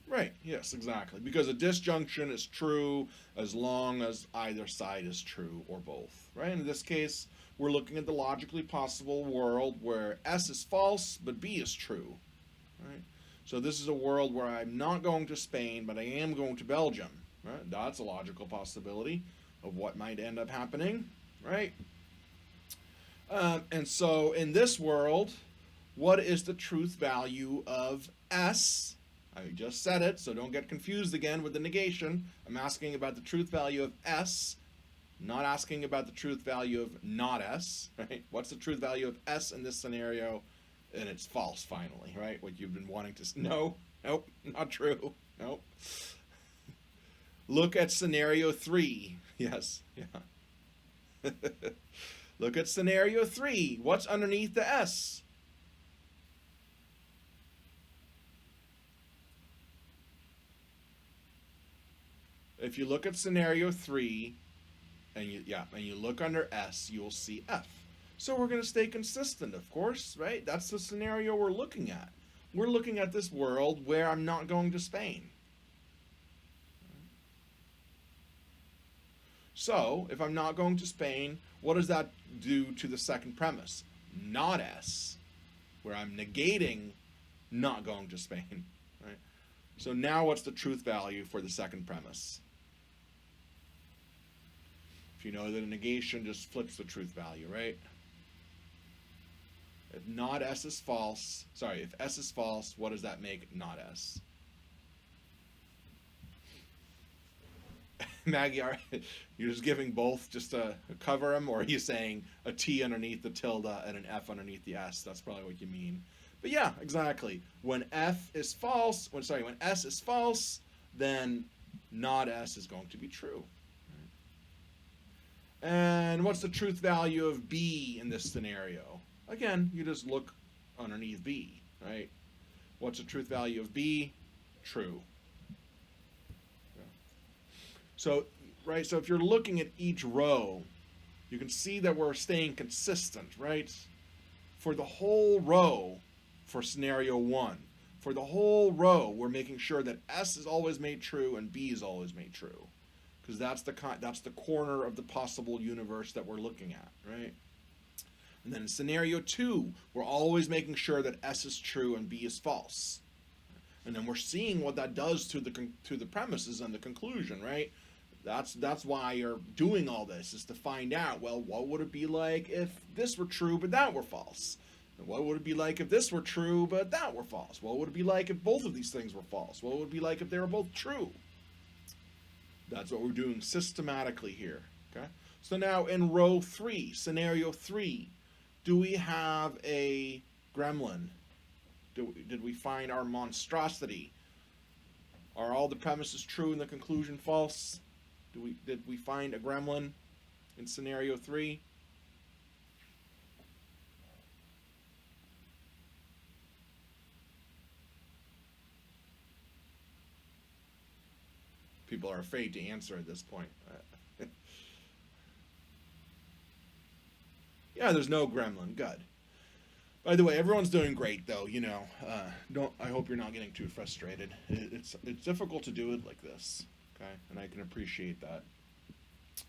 Right, yes, exactly. Because a disjunction is true as long as either side is true or both. Right? In this case, we're looking at the logically possible world where S is false, but B is true. Right? So this is a world where I'm not going to Spain, but I am going to Belgium. Right? That's a logical possibility of what might end up happening. Right? And so in this world, what is the truth value of S? I just said it, so don't get confused again with the negation. I'm asking about the truth value of S, not asking about the truth value of not S, right? What's the truth value of S in this scenario? And it's false, finally, right? What you've been wanting to... No, nope, not true. Nope. Look at scenario 3. Yes, yeah. Look at scenario 3. What's underneath the S? If you look at scenario 3 and you look under S, you will see F. So we're going to stay consistent, of course, right? That's the scenario we're looking at. We're looking at this world where I'm not going to Spain. So, if I'm not going to Spain, what does that do to the second premise? Not S, where I'm negating not going to Spain, right? So now what's the truth value for the second premise? If you know that a negation just flips the truth value, right? If not S is false, if S is false, what does that make not S? Maggie, you're just giving both just to cover them, or are you saying a T underneath the tilde and an F underneath the S? That's probably what you mean. But yeah, exactly. When F is false, when S is false, then not S is going to be true. And what's the truth value of B in this scenario? Again, you just look underneath B, right? What's the truth value of B? True. So, right, so if you're looking at each row, you can see that we're staying consistent, right? For the whole row, for scenario 1, for the whole row, we're making sure that S is always made true and B is always made true. Because that's the corner of the possible universe that we're looking at, right? And then in scenario 2, we're always making sure that S is true and B is false. And then we're seeing what that does to the premises and the conclusion, right? That's why you're doing all this, is to find out, well, what would it be like if this were true but that were false? And what would it be like if this were true but that were false? What would it be like if both of these things were false? What would it be like if they were both true? That's what we're doing systematically here. Okay. So now in row 3, scenario 3, do we have a gremlin? Did we find our monstrosity? Are all the premises true and the conclusion false? Did we find a gremlin in scenario 3? People are afraid to answer at this point. Yeah, there's no gremlin. Good. By the way, everyone's doing great, though. You know, I hope you're not getting too frustrated. It's difficult to do it like this, okay? And I can appreciate that.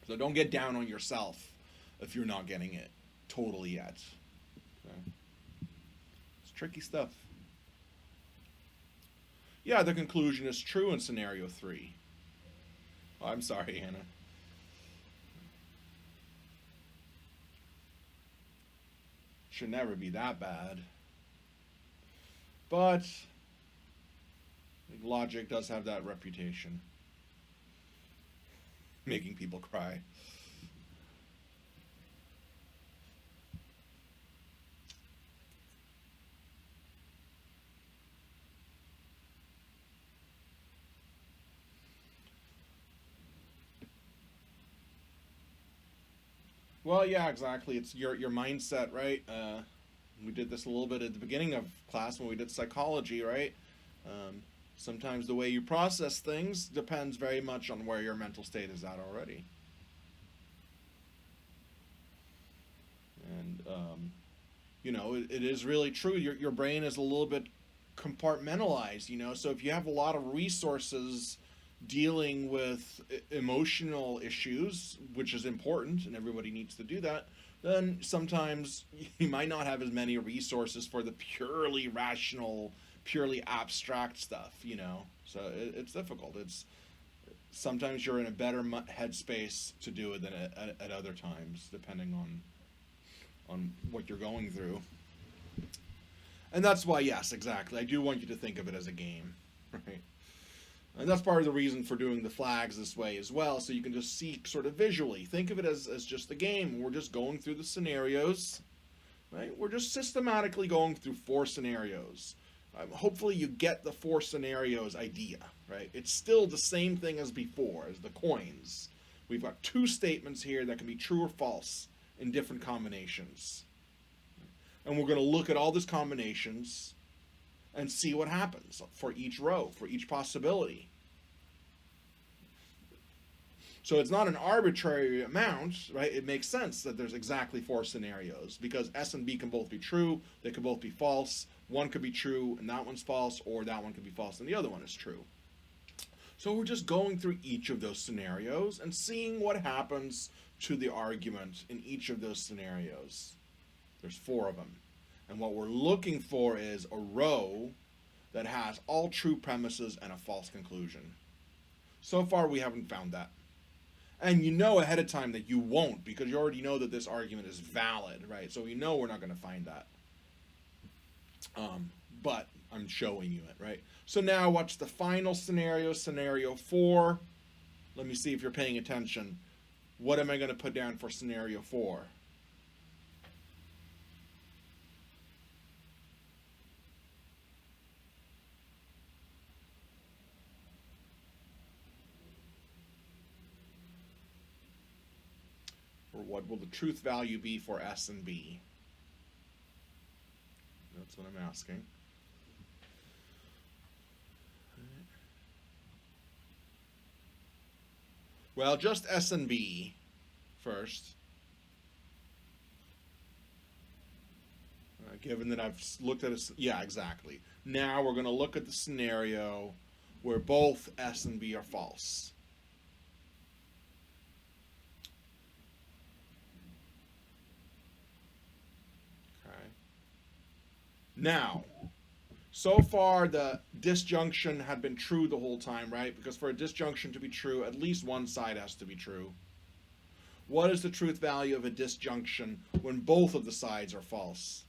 So don't get down on yourself if you're not getting it totally yet. Okay? It's tricky stuff. Yeah, the conclusion is true in scenario 3. Oh, I'm sorry, Hannah. Should never be that bad. But logic does have that reputation. Making people cry. Well, yeah, exactly. It's your mindset, right? We did this a little bit at the beginning of class when we did psychology, right? Sometimes the way you process things depends very much on where your mental state is at already. And, you know, it is really true. Your brain is a little bit compartmentalized, you know? So if you have a lot of resources dealing with emotional issues, which is important, and everybody needs to do that, then sometimes you might not have as many resources for the purely rational, purely abstract stuff, you know. So it's difficult. It's sometimes you're in a better headspace to do it than at other times, depending on what you're going through. And that's why, yes, exactly. I do want you to think of it as a game, right? And that's part of the reason for doing the flags this way as well, so you can just see sort of visually. Think of it as just a game. We're just going through the scenarios, right? We're just systematically going through 4 scenarios. Hopefully you get the 4 scenarios idea, right? It's still the same thing as before, as the coins. We've got 2 statements here that can be true or false in different combinations. And we're going to look at all these combinations and see what happens for each row, for each possibility. So it's not an arbitrary amount, right? It makes sense that there's exactly 4 scenarios, because S and B can both be true, they can both be false. One could be true and that one's false, or that one could be false and the other one is true. So we're just going through each of those scenarios and seeing what happens to the argument in each of those scenarios. There's 4 of them. And what we're looking for is a row that has all true premises and a false conclusion. So far, we haven't found that. And you know ahead of time that you won't, because you already know that this argument is valid, right? So you know we're not going to find that. But I'm showing you it, right? So now what's the final scenario? Scenario 4. Let me see if you're paying attention. What am I going to put down for scenario 4? what will the truth value be for S and B? That's what I'm asking. Well, just S and B first. Given that I've looked at it, yeah, exactly. Now we're going to look at the scenario where both S and B are false. Okay. Now, so far the disjunction had been true the whole time, right? Because for a disjunction to be true, at least one side has to be true. What is the truth value of a disjunction when both of the sides are false?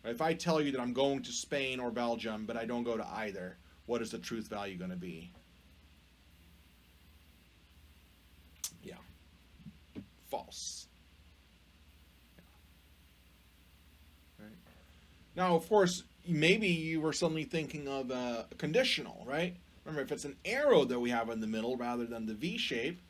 If I tell you that I'm going to Spain or Belgium, but I don't go to either, what is the truth value going to be? Yeah. False. Yeah. Right. Now, of course, maybe you were suddenly thinking of a conditional, right? Remember, if it's an arrow that we have in the middle rather than the V shape,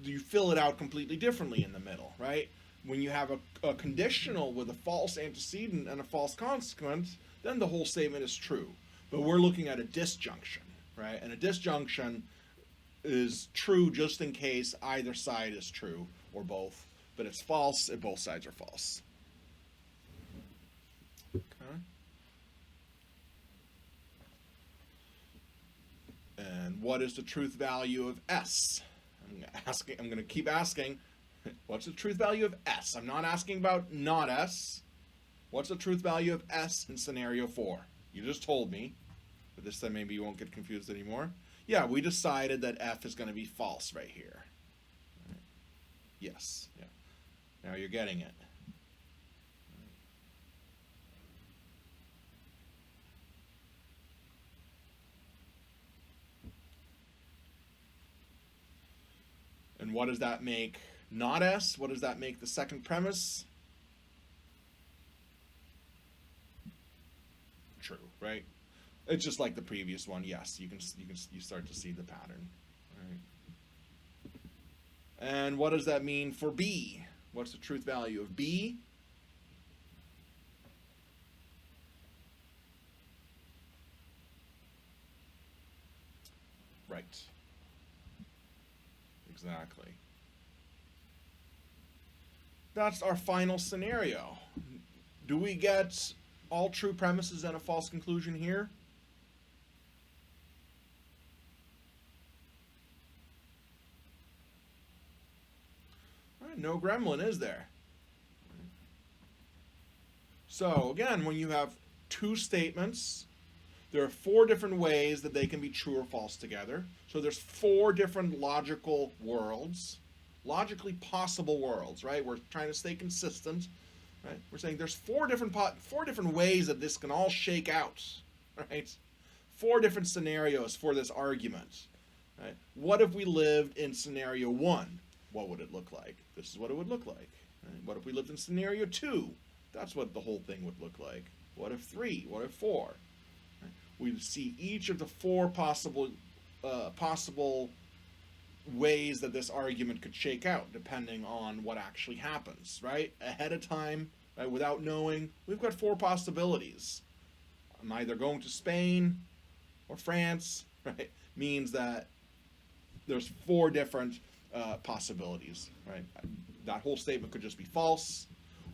you fill it out completely differently in the middle, right? When you have a conditional with a false antecedent and a false consequent, then the whole statement is true. But we're looking at a disjunction, right? And a disjunction is true just in case either side is true or both. But it's false if both sides are false. Okay. And what is the truth value of S? I'm going to keep asking. What's the truth value of S? I'm not asking about not S. What's the truth value of S in scenario 4? You just told me, but this time maybe you won't get confused anymore. Yeah, we decided that F is going to be false right here. Right. Yes. Yeah. Now you're getting it. And what does that make not S? What does that make the second premise? True, right? It's just like the previous one. Yes, you start to see the pattern. Right. And what does that mean for B? What's the truth value of B? Right. Exactly. That's our final scenario. Do we get all true premises and a false conclusion here? No gremlin, is there? So again, when you have two statements, there are 4 different ways that they can be true or false together. So there's 4 different logical worlds, logically possible worlds, right? We're trying to stay consistent, right? We're saying there's 4 different ways that this can all shake out, right? 4 different scenarios for this argument, right? What if we lived in scenario 1? What would it look like? This is what it would look like. Right? What if we lived in scenario 2? That's what the whole thing would look like. What if 3? What if 4? We see each of the 4 possible ways that this argument could shake out, depending on what actually happens, right? Ahead of time, right, without knowing, we've got 4 possibilities. I'm either going to Spain or France, right? Means that there's 4 different possibilities, right? That whole statement could just be false,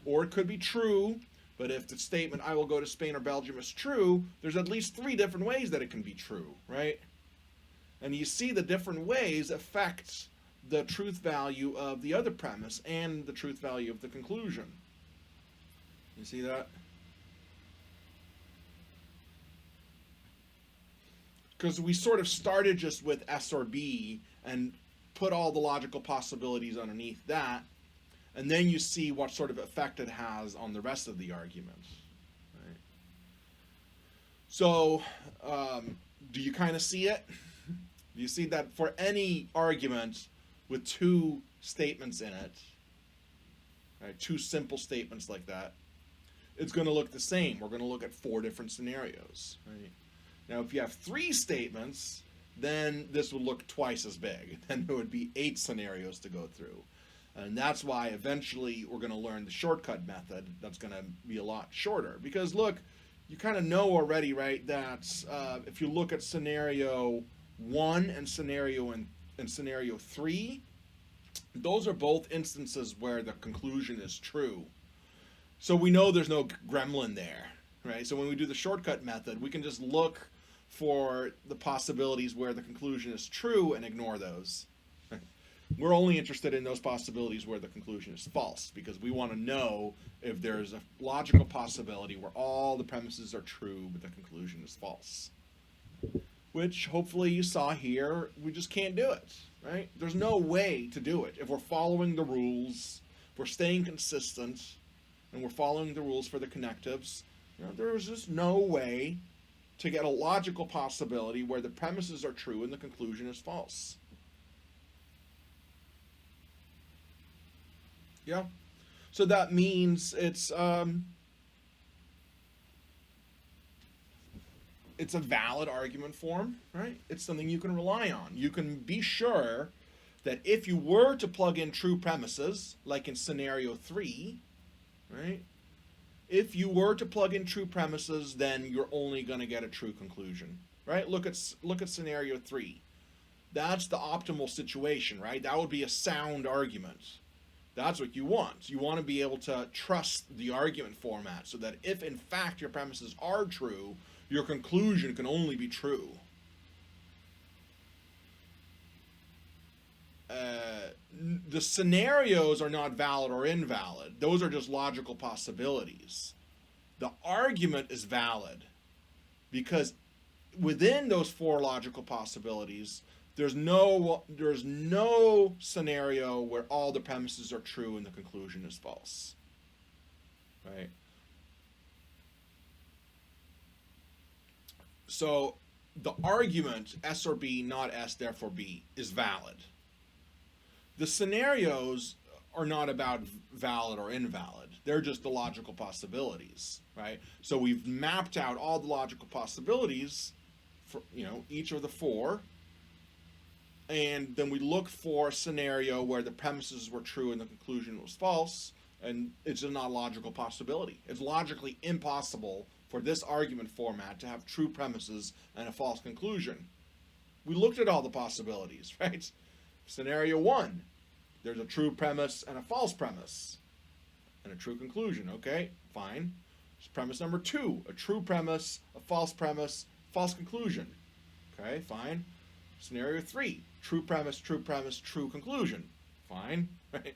or it could be true. But if the statement, I will go to Spain or Belgium, is true, there's at least 3 different ways that it can be true, right? And you see the different ways affect the truth value of the other premise and the truth value of the conclusion. You see that? Because we sort of started just with S or B and put all the logical possibilities underneath that. And then you see what sort of effect it has on the rest of the argument. Right? So, do you kind of see it? Do you see that for any argument with 2 statements in it, right, 2 simple statements like that, it's going to look the same. We're going to look at 4 different scenarios. Right? Now, if you have 3 statements, then this would look twice as big. Then there would be 8 scenarios to go through. And that's why eventually we're going to learn the shortcut method that's going to be a lot shorter. Because look, you kind of know already, right, that if you look at scenario 1 and scenario 3, those are both instances where the conclusion is true. So we know there's no gremlin there, right? So when we do the shortcut method, we can just look for the possibilities where the conclusion is true and ignore those. We're only interested in those possibilities where the conclusion is false, because we want to know if there's a logical possibility where all the premises are true but the conclusion is false. Which hopefully you saw here, we just can't do it, right? There's no way to do it. If we're following the rules, if we're staying consistent, and we're following the rules for the connectives, there's just no way to get a logical possibility where the premises are true and the conclusion is false. Yeah. So that means it's a valid argument form, right? It's something you can rely on. You can be sure that if you were to plug in true premises, like in scenario 3, right? If you were to plug in true premises, then you're only going to get a true conclusion, right? Look at scenario 3. That's the optimal situation, right? That would be a sound argument. That's what you want. You want to be able to trust the argument format so that if in fact your premises are true, your conclusion can only be true. The scenarios are not valid or invalid. Those are just logical possibilities. The argument is valid because within those 4 logical possibilities, there's no scenario where all the premises are true and the conclusion is false. Right? So the argument S or B, not S, therefore B, is valid. The scenarios are not about valid or invalid. They're just the logical possibilities, right? So we've mapped out all the logical possibilities for, each of the 4. And then we look for a scenario where the premises were true and the conclusion was false, and it's just not a logical possibility. It's logically impossible for this argument format to have true premises and a false conclusion. We looked at all the possibilities, right? Scenario 1, there's a true premise and a false premise, and a true conclusion. Okay, fine. Premise number 2, a true premise, a false conclusion. Okay, fine. Scenario 3, true premise, true conclusion. Fine. Right?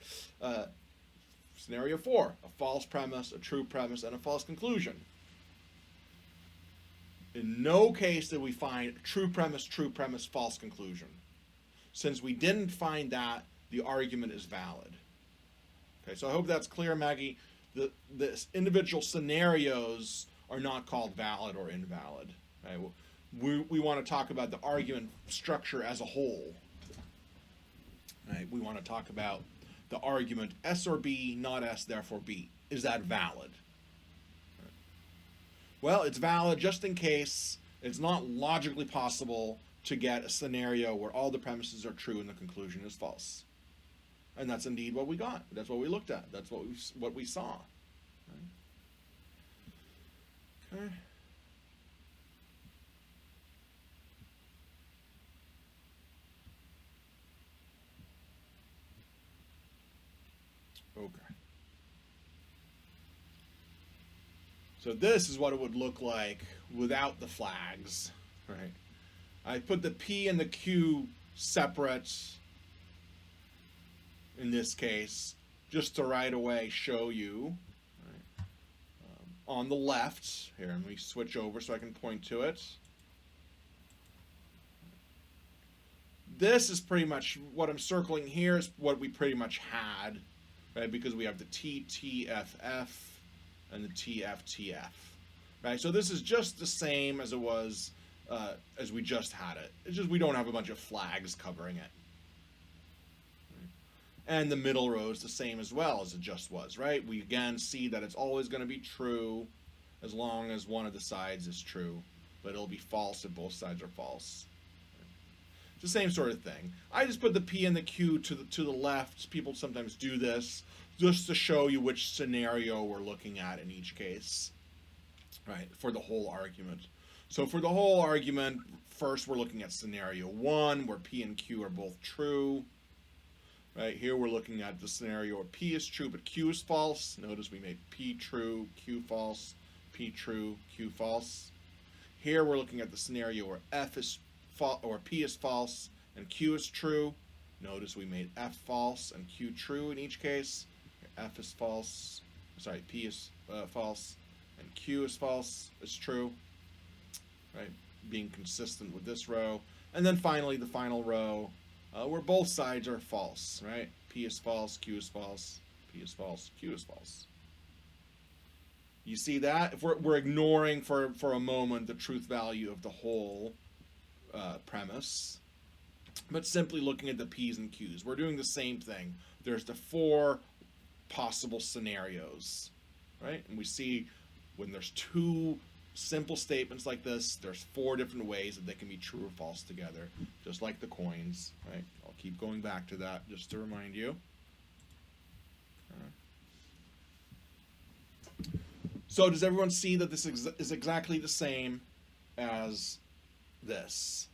Scenario 4, a false premise, a true premise, and a false conclusion. In no case did we find true premise, false conclusion. Since we didn't find that, the argument is valid. Okay, so I hope that's clear, Maggie. The individual scenarios are not called valid or invalid. Right? We want to talk about the argument structure as a whole. Right? We want to talk about the argument S or B, not S, therefore B. Is that valid? Right. Well, it's valid just in case it's not logically possible to get a scenario where all the premises are true and the conclusion is false. And that's indeed what we got. That's what we looked at. That's what we saw. Right? Okay. Okay. So this is what it would look like without the flags, right? I put the P and the Q separate in this case, just to right away show you. Right? On the left, here, let me switch over so I can point to it. This is pretty much what I'm circling here is what we pretty much had, right? Because we have the TTFF and the TFTF, right? So this is just the same as it was as we just had it. It's just we don't have a bunch of flags covering it. And the middle row is the same as well as it just was, right? We again see that it's always going to be true as long as one of the sides is true, but it'll be false if both sides are false. It's the same sort of thing. I just put the P and the Q to the left. People sometimes do this just to show you which scenario we're looking at in each case, right, for the whole argument. So for the whole argument, first we're looking at scenario 1, where P and Q are both true. Right, here we're looking at the scenario where P is true but Q is false. Notice we made P true, Q false, P true, Q false. Here we're looking at the scenario where F is or P is false and Q is true. Notice we made F false and Q true in each case. F is false, sorry, P is false and Q is false, is true. Right, being consistent with this row. And then finally the final row where both sides are false, right? P is false, Q is false, P is false, Q is false. You see that? If we're ignoring for a moment the truth value of the whole premise, but simply looking at the P's and Q's. We're doing the same thing. There's the 4 possible scenarios, right? And we see when there's 2 simple statements like this, there's 4 different ways that they can be true or false together, just like the coins, right? I'll keep going back to that just to remind you. So does everyone see that this is exactly the same as this?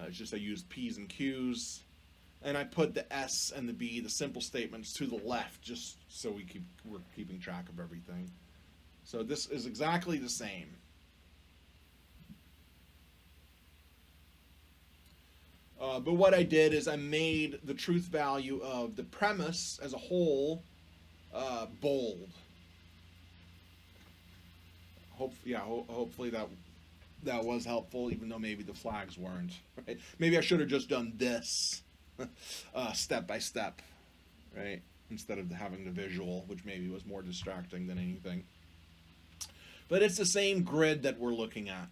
It's just I used P's and Q's, and I put the S and the B, the simple statements, to the left, just so we're keeping track of everything. So this is exactly the same. But what I did is I made the truth value of the premise as a whole bold. Hopefully that was helpful, even though maybe the flags weren't. Right? Maybe I should have just done this step by step, right? Instead of having the visual, which maybe was more distracting than anything. But it's the same grid that we're looking at,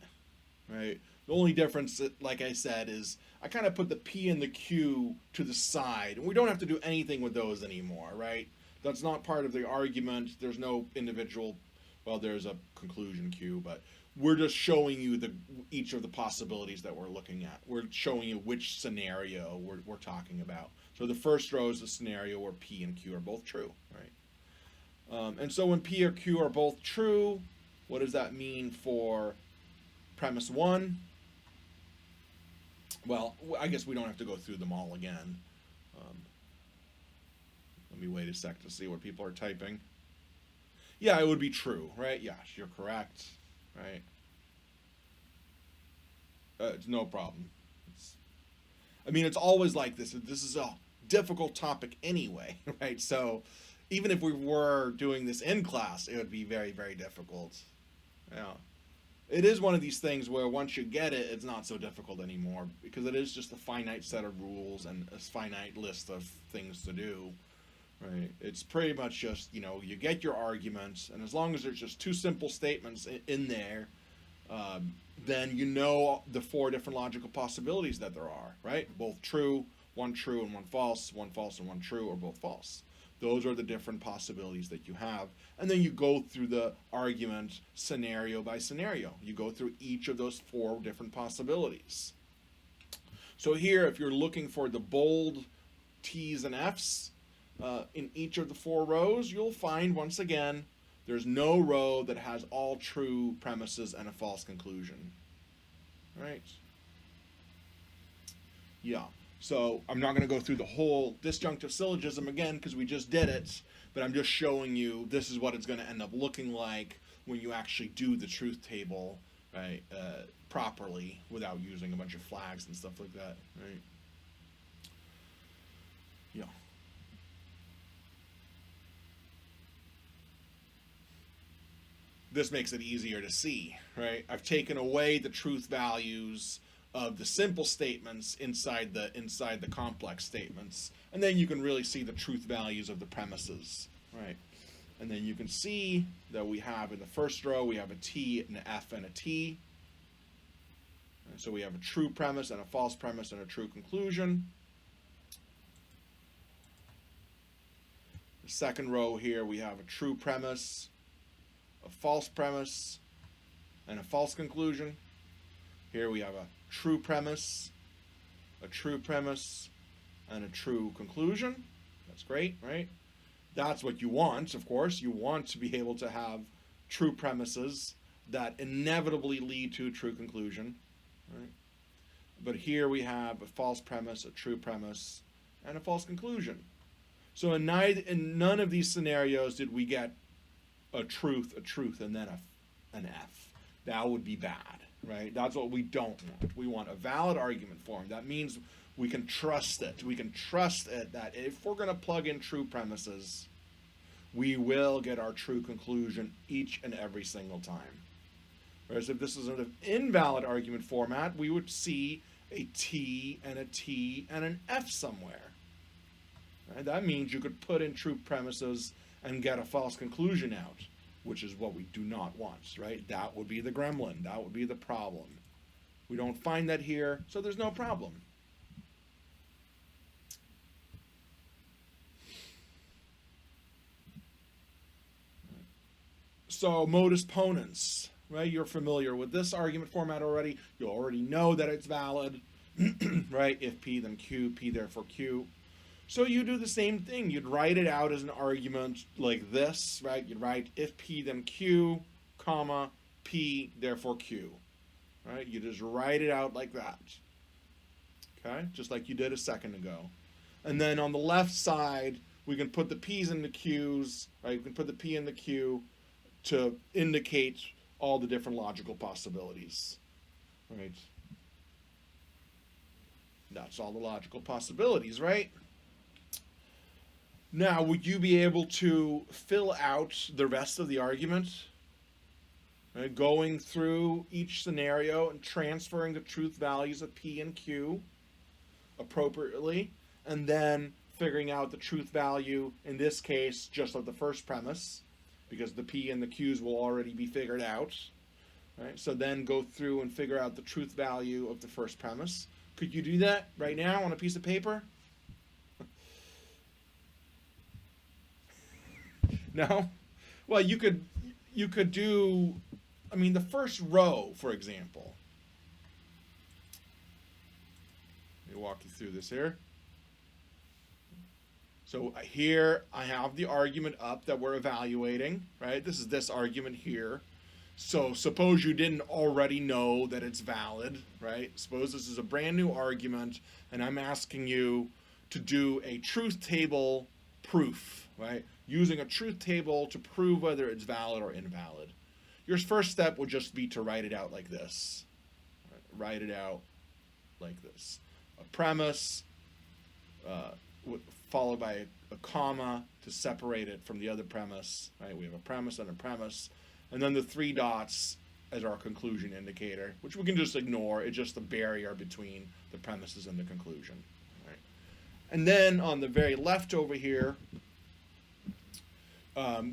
right? The only difference, like I said, is I kind of put the P and the Q to the side. And we don't have to do anything with those anymore, right? That's not part of the argument. There's no individual, well, there's a conclusion Q, but we're just showing you each of the possibilities that we're looking at. We're showing you which scenario we're talking about. So the first row is the scenario where P and Q are both true, right? And so when P or Q are both true, what does that mean for premise 1? Well, I guess we don't have to go through them all again. Let me wait a sec to see what people are typing. Yeah, it would be true, right? Yes, you're correct, right? It's no problem. It's always like this. This is a difficult topic anyway, right? So even if we were doing this in class, it would be very, very difficult. Yeah. It is one of these things where once you get it, it's not so difficult anymore, because it is just a finite set of rules and a finite list of things to do, right? It's pretty much just, you get your arguments, and as long as there's just 2 simple statements in there, then you know the 4 different logical possibilities that there are, right? Both true and one false and one true, or both false. Those are the different possibilities that you have. And then you go through the argument scenario by scenario. You go through each of those 4 different possibilities. So here, if you're looking for the bold T's and F's in each of the 4 rows, you'll find, once again, there's no row that has all true premises and a false conclusion. Right? Yeah. So I'm not going to go through the whole disjunctive syllogism again, because we just did it, but I'm just showing you this is what it's going to end up looking like when you actually do the truth table, right, properly, without using a bunch of flags and stuff like that, right? Yeah. This makes it easier to see, right? I've taken away the truth values of the simple statements inside the complex statements, and then you can really see the truth values of the premises, right? And then you can see that we have in the first row, we have a T, an F, and a T. And so we have a true premise and a false premise and a true conclusion. The second row here, we have a true premise, a false premise, and a false conclusion. Here we have a true premise, a true premise, and a true conclusion. That's great, right? That's what you want, of course. You want to be able to have true premises that inevitably lead to a true conclusion, right? But here we have a false premise, a true premise, and a false conclusion. So in none of these scenarios did we get a truth, and then an F. That would be bad, right? That's what we don't want. We want a valid argument form. That means we can trust it. We can trust it that if we're going to plug in true premises, we will get our true conclusion each and every single time. Whereas if this is an invalid argument format, we would see a T and an F somewhere. Right? That means you could put in true premises and get a false conclusion out, which is what we do not want, right? That would be the gremlin. That would be the problem. We don't find that here, so there's no problem. So modus ponens, right? You're familiar with this argument format already. You already know that it's valid, right? If P, then Q, P, therefore Q. So you do the same thing. You'd write it out as an argument like this, right? You'd write if P, then Q, comma, P, therefore Q, right? You just write it out like that, okay? Just like you did a second ago. And then on the left side, we can put the P's in the Q's, right? We can put the P in the Q to indicate all the different logical possibilities, right? That's all the logical possibilities, right? Now, would you be able to fill out the rest of the argument? Right? Going through each scenario and transferring the truth values of P and Q appropriately, and then figuring out the truth value, in this case, just of the first premise, because the P and the Q's will already be figured out. Right? So then go through and figure out the truth value of the first premise. Could you do that right now on a piece of paper? No? Well, you could do, I mean, the first row, for example. Let me walk you through this here. So here I have the argument up that we're evaluating, right? This is this argument here. So suppose you didn't already know that it's valid, right? Suppose this is a brand new argument and I'm asking you to do a truth table proof, right? Using a truth table to prove whether it's valid or invalid. Your first step would just be to write it out like this. Right? Write it out like this. A premise, followed by a comma to separate it from the other premise. Right? We have a premise and a premise. And then the three dots as our conclusion indicator, which we can just ignore. It's just the barrier between the premises and the conclusion. Right? And then on the very left over here,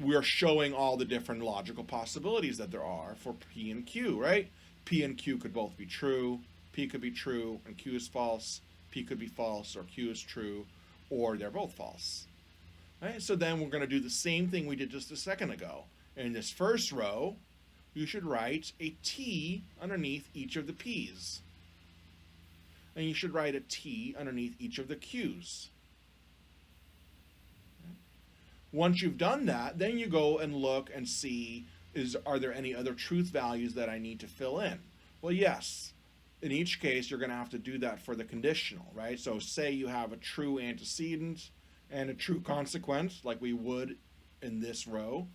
we're showing all the different logical possibilities that there are for P and Q, right? P and Q could both be true. P could be true and Q is false. P could be false or Q is true, or they're both false. Right? So then we're going to do the same thing we did just a second ago. In this first row, you should write a T underneath each of the P's. And you should write a T underneath each of the Q's. Once you've done that, then you go and look and see, are there any other truth values that I need to fill in? Well, yes. In each case, you're going to have to do that for the conditional, right? So say you have a true antecedent and a true consequent, like we would in this row.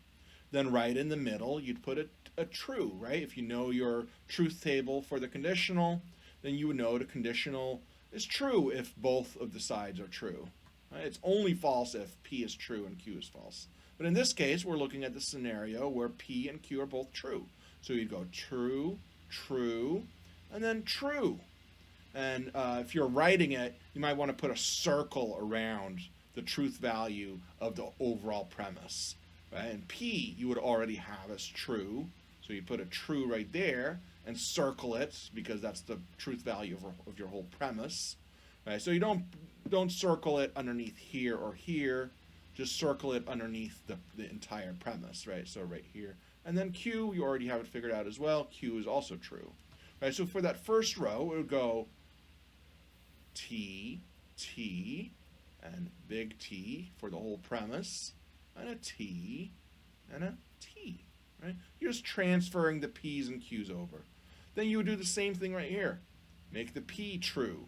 Then right in the middle, you'd put a true, right? If you know your truth table for the conditional, then you would know the conditional is true if both of the sides are true. Right? It's only false if P is true and Q is false. But in this case, we're looking at the scenario where P and Q are both true. So you'd go true, true, and then true. And if you're writing it, you might want to put a circle around the truth value of the overall premise. Right? And P you would already have as true. So you put a true right there and circle it because that's the truth value of your whole premise. Right? So you don't circle it underneath here or here. Just circle it underneath the entire premise, right? So right here. And then Q, you already have it figured out as well. Q is also true. Right? So for that first row, it would go T, T, and big T for the whole premise, and a T, and a T. Right? You're just transferring the P's and Q's over. Then you would do the same thing right here. Make the P true.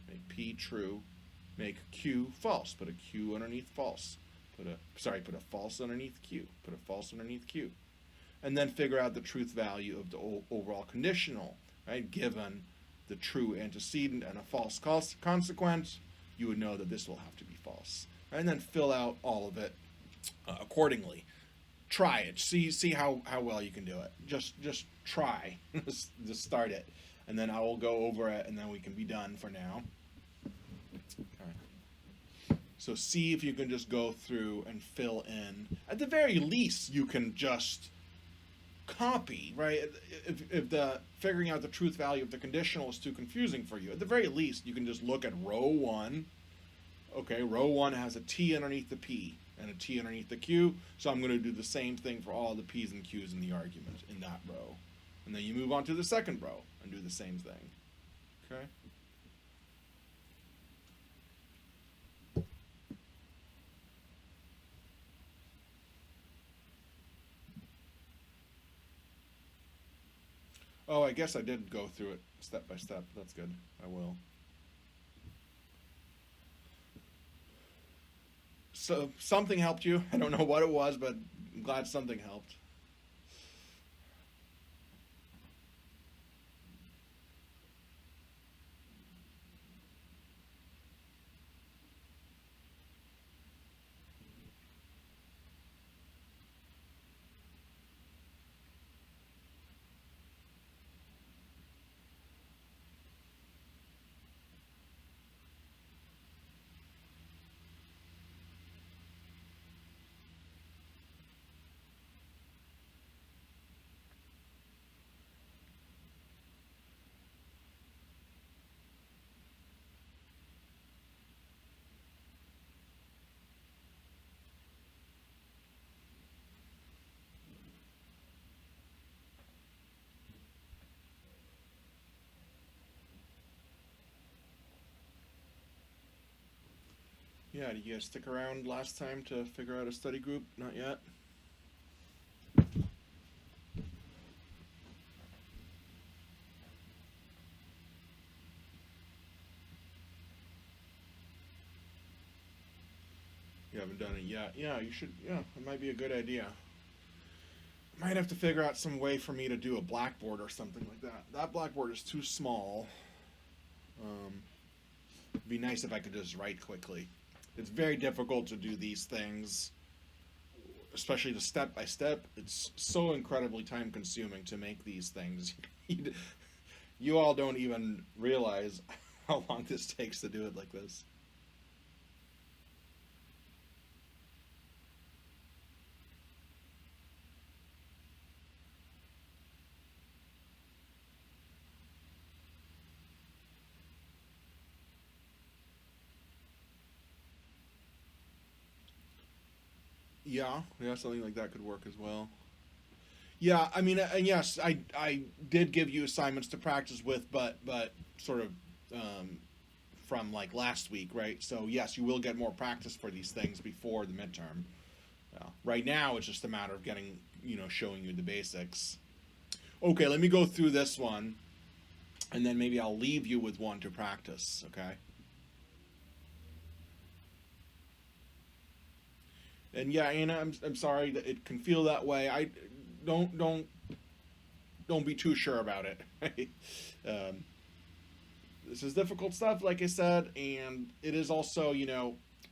Make P true. Make Q false. Put a Q underneath false. Put a false underneath Q. Put a false underneath Q. And then figure out the truth value of the overall conditional, right? Given the true antecedent and a false consequence, you would know that this will have to be false. Right? And then fill out all of it accordingly. Try it. See how well you can do it. Just try. Just start it. And then I will go over it, and then we can be done for now. Okay. So see if you can just go through and fill in. At the very least, you can just copy, right? If the figuring out the truth value of the conditional is too confusing for you, at the very least, you can just look at row 1. Okay, row 1 has a T underneath the P and a T underneath the Q, so I'm going to do the same thing for all the P's and Q's in the argument in that row. And then you move on to the second row and do the same thing. Okay? Oh, I guess I did go through it step by step. That's good. I will. So something helped you. I don't know what it was, but I'm glad something helped. Yeah, did you guys stick around last time to figure out a study group? Not yet? You haven't done it yet. Yeah, you should. Yeah, it might be a good idea. I might have to figure out some way for me to do a blackboard or something like that. That blackboard is too small. It'd be nice if I could just write quickly. It's very difficult to do these things, especially the step by step. It's so incredibly time consuming to make these things. You all don't even realize how long this takes to do it like this. Yeah, something like that could work as well. Yeah, I mean, and yes, I did give you assignments to practice with, but sort of from like last week, right? So yes, you will get more practice for these things before the midterm. Right now, it's just a matter of getting, showing you the basics. Okay, let me go through this one, and then maybe I'll leave you with one to practice. Okay. And yeah, Anna, I'm sorry that it can feel that way. I don't be too sure about it. Right? This is difficult stuff, like I said, and it is also,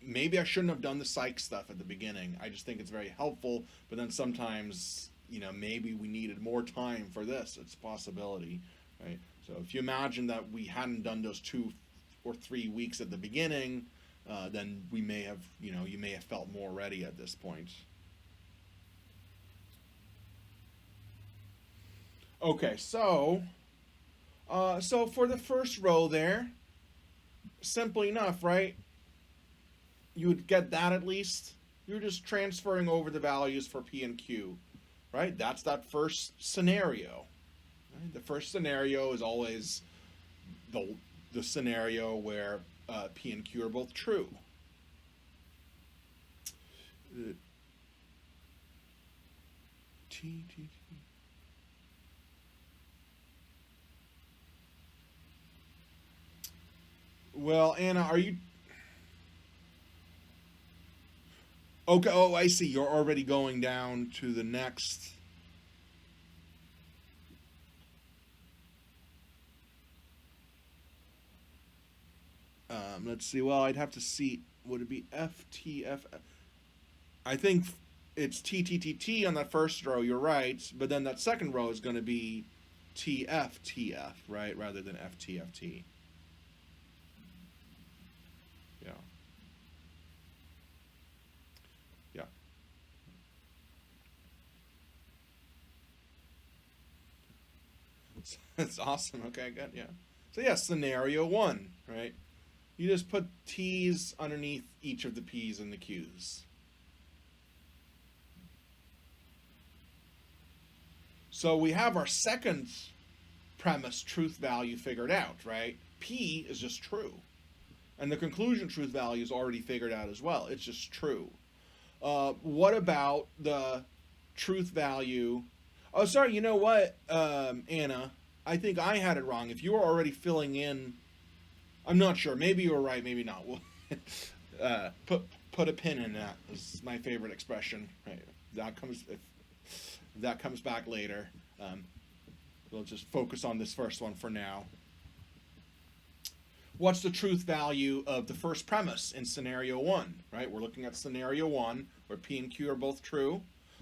maybe I shouldn't have done the psych stuff at the beginning. I just think it's very helpful, but then sometimes, maybe we needed more time for this. It's a possibility, right? So if you imagine that we hadn't done those 2 or 3 weeks at the beginning, then we may have, you may have felt more ready at this point. Okay, so for the first row there, simple enough, right? You would get that at least. You're just transferring over the values for P and Q, right? That's that first scenario. Right? The first scenario is always the scenario where P and Q are both true. T, T, T. Well, Anna, are you okay? Oh, I see. You're already going down to the next. Let's see. Well, I'd have to see. Would it be FTF? I think it's TTTT on that first row. You're right, but then that second row is going to be TFTF, right, rather than FTFT. Yeah. Yeah. That's awesome. Okay, good. Yeah. So yeah, scenario one, right? You just put T's underneath each of the P's and the Q's. So we have our second premise truth value figured out, right? P is just true. And the conclusion truth value is already figured out as well. It's just true. What about the truth value? Oh, sorry, you know what, Anna? I think I had it wrong. If you were already filling in, I'm not sure. Maybe you were right, maybe not. Put a pin in that. Is my favorite expression. Right? If that comes back later. We'll just focus on this first one for now. What's the truth value of the first premise in scenario one? Right? We're looking at scenario one where P and Q are both true.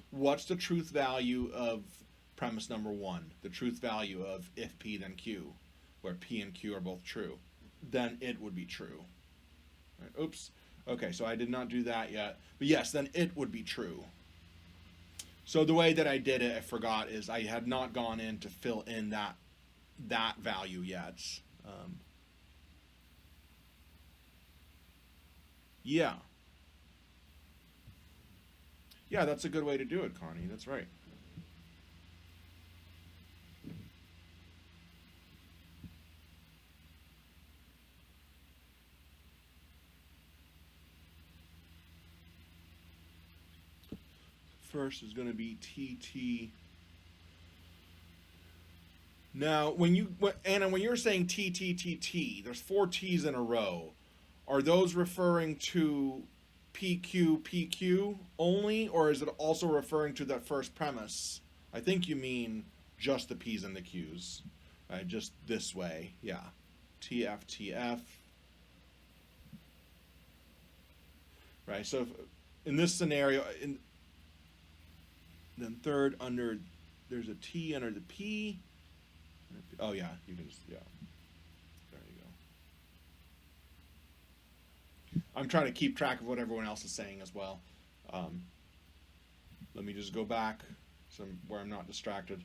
What's the truth value of premise number one? The truth value of if P then Q, where P and Q are both true. Then it would be true. Right? Oops. Okay, so I did not do that yet. But yes, then it would be true. So the way that I did it, I forgot, is I had not gone in to fill in that value yet. Yeah. Yeah, that's a good way to do it, Connie. That's right. First is going to be TT. Now, Anna, when you're saying TTTT, there's 4 T's in a row. Are those referring to PQ only, or is it also referring to that first premise? I think you mean just the P's and the Q's. Right, just this way. Yeah. TFTF. Right, so in this scenario, then third under, there's a T under the P. Oh yeah, you can just, yeah. There you go. I'm trying to keep track of what everyone else is saying as well. Let me just go back where I'm not distracted.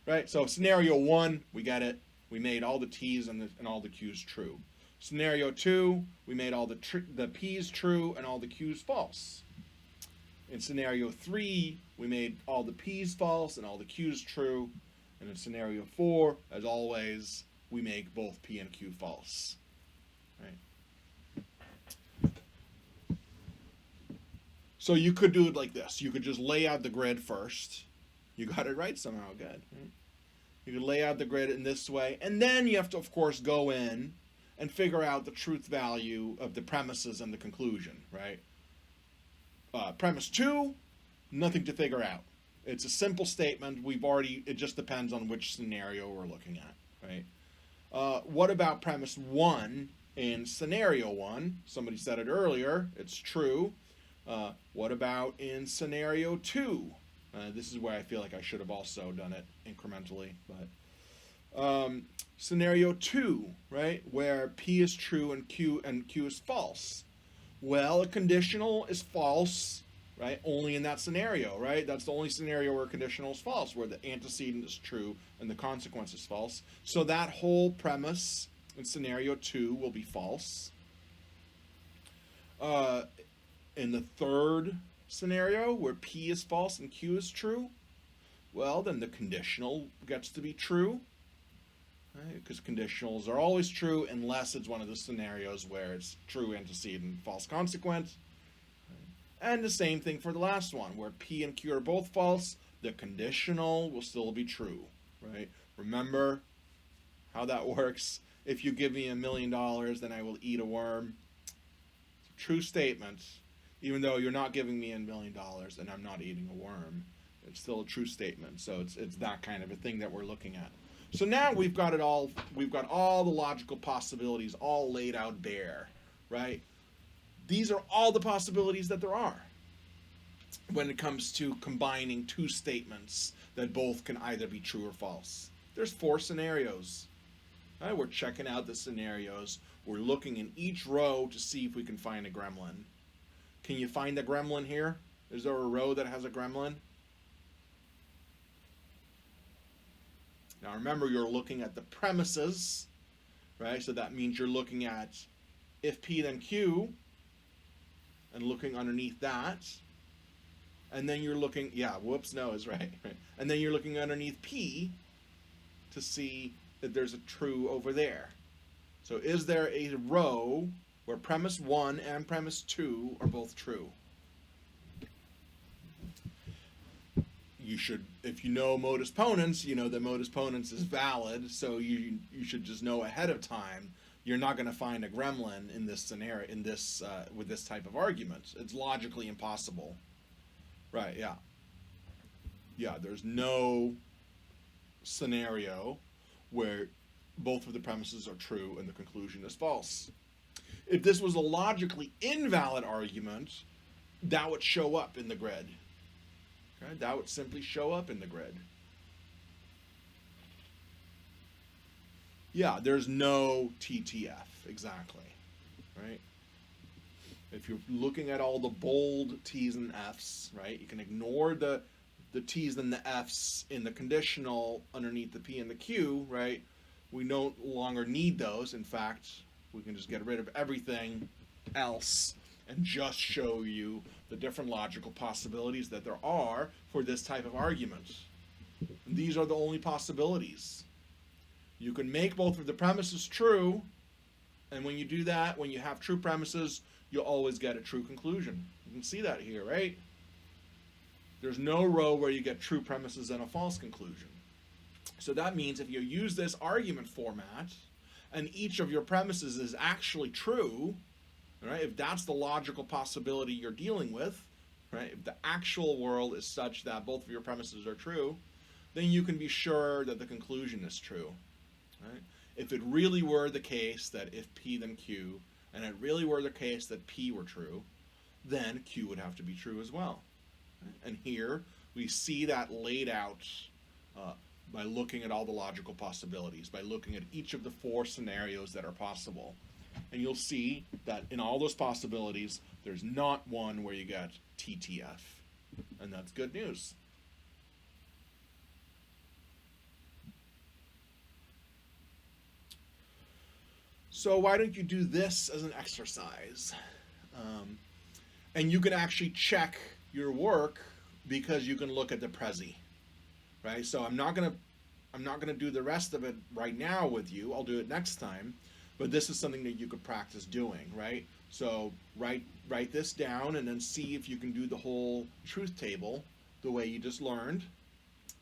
Right, so scenario one, we get it. We made all the T's and all the Q's true. Scenario two, we made all the P's true and all the Q's false. In scenario three, we made all the P's false and all the Q's true. And in scenario four, as always, we make both P and Q false. Right? So you could do it like this. You could just lay out the grid first. You got it right somehow. Good. Right? You could lay out the grid in this way. And then you have to, of course, go in and figure out the truth value of the premises and the conclusion. Right? Premise 2, nothing to figure out. It's a simple statement. It just depends on which scenario we're looking at, right? What about premise 1 in scenario 1? Somebody said it earlier. It's true. What about in scenario 2? This is where I feel like I should have also done it incrementally. But scenario 2, right, where P is true and Q is false. Well, a conditional is false, right? Only in that scenario, right? That's the only scenario where a conditional is false, where the antecedent is true and the consequence is false. So that whole premise in scenario 2 will be false. In the third scenario, where P is false and Q is true, well, then the conditional gets to be true, right? Because conditionals are always true unless it's one of the scenarios where it's true antecedent, false consequent. And the same thing for the last one, where P and Q are both false, the conditional will still be true, right? Remember how that works. If you give me $1 million, then I will eat a worm. True statement. Even though you're not giving me $1 million and I'm not eating a worm, it's still a true statement. So it's that kind of a thing that we're looking at. So now we've got it all. We've got all the logical possibilities all laid out bare, right? These are all the possibilities that there are when it comes to combining two statements that both can either be true or false. There's 4 scenarios. Right? We're checking out the scenarios. We're looking in each row to see if we can find a gremlin. Can you find a gremlin here? Is there a row that has a gremlin? Now remember, you're looking at the premises, right? So that means you're looking at if P then Q, and looking underneath that. And then you're looking, is right. And then you're looking underneath P to see that there's a true over there. So is there a row where premise 1 and premise 2 are both true? You should, if you know modus ponens, you know that modus ponens is valid, so you should just know ahead of time you're not going to find a gremlin in this scenario, with this type of argument. It's logically impossible. Right, yeah. Yeah, there's no scenario where both of the premises are true and the conclusion is false. If this was a logically invalid argument, that would show up in the grid. Okay? That would simply show up in the grid. Yeah, there's no TTF, exactly, right? If you're looking at all the bold T's and F's, right, you can ignore the T's and the F's in the conditional underneath the P and the Q, right? We no longer need those. In fact, we can just get rid of everything else and just show you the different logical possibilities that there are for this type of argument. And these are the only possibilities. You can make both of the premises true, and when you do that, when you have true premises, you'll always get a true conclusion. You can see that here, right? There's no row where you get true premises and a false conclusion. So that means if you use this argument format, and each of your premises is actually true, right? If that's the logical possibility you're dealing with, right? If the actual world is such that both of your premises are true, then you can be sure that the conclusion is true, right? If it really were the case that if P then Q, and it really were the case that P were true, then Q would have to be true as well. Right? And here we see that laid out by looking at all the logical possibilities, by looking at each of the 4 scenarios that are possible. And you'll see that in all those possibilities, there's not one where you get TTF. And that's good news. So why don't you do this as an exercise? And you can actually check your work because you can look at the Prezi, right? So I'm not gonna do the rest of it right now with you. I'll do it next time, but this is something that you could practice doing, right? So write this down and then see if you can do the whole truth table the way you just learned,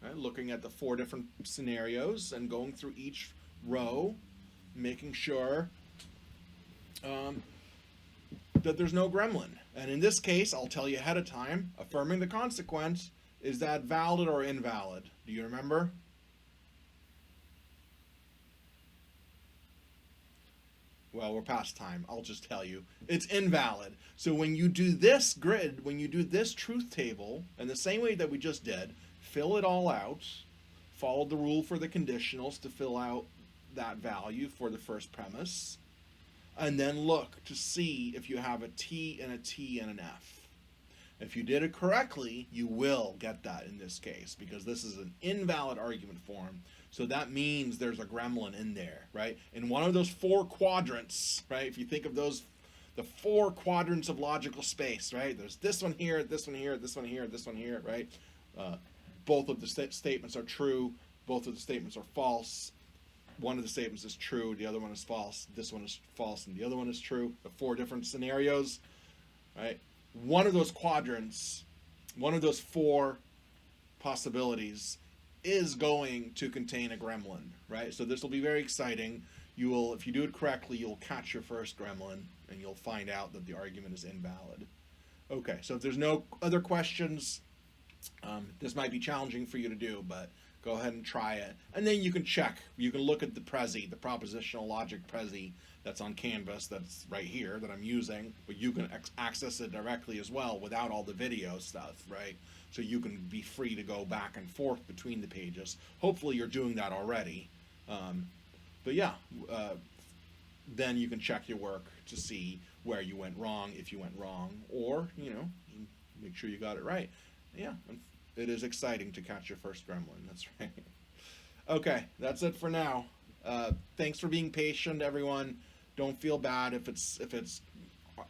right? Looking at the 4 different scenarios and going through each row, making sure that there's no gremlin. And in this case, I'll tell you ahead of time, affirming the consequence, is that valid or invalid? Do you remember? Well, we're past time. I'll just tell you. It's invalid. So when you do this grid, when you do this truth table, in the same way that we just did, fill it all out, follow the rule for the conditionals to fill out that value for the first premise, and then look to see if you have a T and a T and an F. If you did it correctly, you will get that in this case, because this is an invalid argument form. So that means there's a gremlin in there, right? In one of those 4 quadrants, right? If you think of those, the 4 quadrants of logical space, right? There's this one here, this one here, this one here, this one here, right? both of the statements are true, both of the statements are false. One of the statements is true, the other one is false. This one is false, and the other one is true. The 4 different scenarios, right? One of those quadrants, one of those 4 possibilities is going to contain a gremlin, right? So this will be very exciting. You will, if you do it correctly, you'll catch your first gremlin, and you'll find out that the argument is invalid. Okay, so if there's no other questions, this might be challenging for you to do, but go ahead and try it. And then you can check. You can look at the Prezi, the propositional logic Prezi that's on Canvas, that's right here, that I'm using, but you can access it directly as well without all the video stuff, right? So you can be free to go back and forth between the pages. Hopefully you're doing that already. But yeah, then you can check your work to see where you went wrong, if you went wrong, or, make sure you got it right. Yeah, it is exciting to catch your first gremlin, that's right. Okay, that's it for now. Thanks for being patient, everyone. Don't feel bad if it's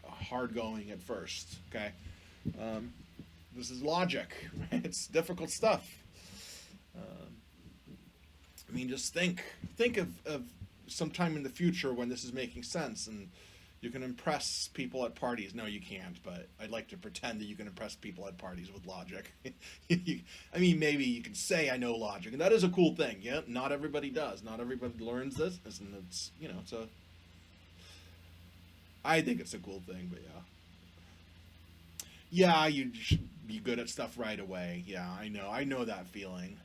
hard going at first, okay? This is logic, right? It's difficult stuff. Just think of some time in the future when this is making sense and you can impress people at parties. No, you can't, but I'd like to pretend that you can impress people at parties with logic. Maybe you can say I know logic, and that is a cool thing. Yeah, not everybody does. Not everybody learns this, and it's I think it's a cool thing, but yeah. Yeah, you should be good at stuff right away. Yeah, I know that feeling.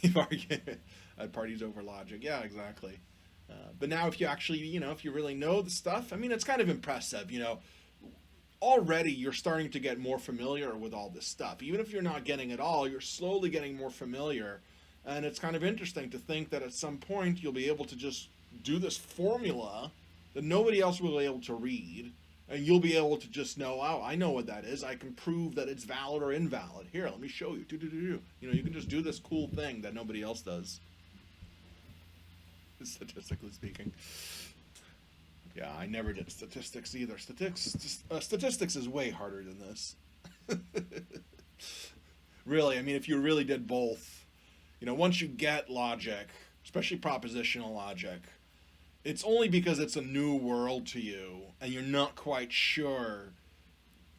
You've argued at parties over logic. Yeah, exactly. But now if you actually, if you really know the stuff, it's kind of impressive, Already you're starting to get more familiar with all this stuff. Even if you're not getting it all, you're slowly getting more familiar. And it's kind of interesting to think that at some point you'll be able to just do this formula that nobody else will be able to read. And you'll be able to just know, oh, I know what that is. I can prove that it's valid or invalid. Here, let me show you. You can just do this cool thing that nobody else does. Statistically speaking. Yeah, I never did statistics either. Statistics is way harder than this. Really, if you really did both, once you get logic, especially propositional logic, it's only because it's a new world to you and you're not quite sure,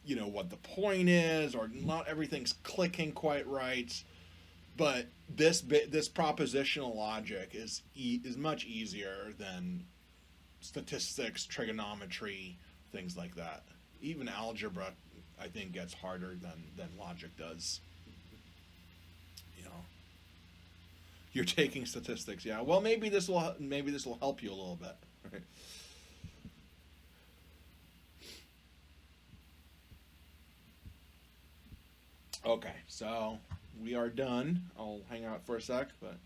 what the point is, or not everything's clicking quite right. But this propositional logic is much easier than statistics, trigonometry, things like that. Even algebra, I think, gets harder than logic does. You're taking statistics, yeah. Well, maybe this will help you a little bit. Right? Okay, so we are done. I'll hang out for a sec, but.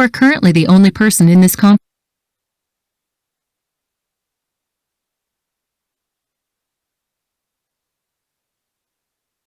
are currently the only person in this conference.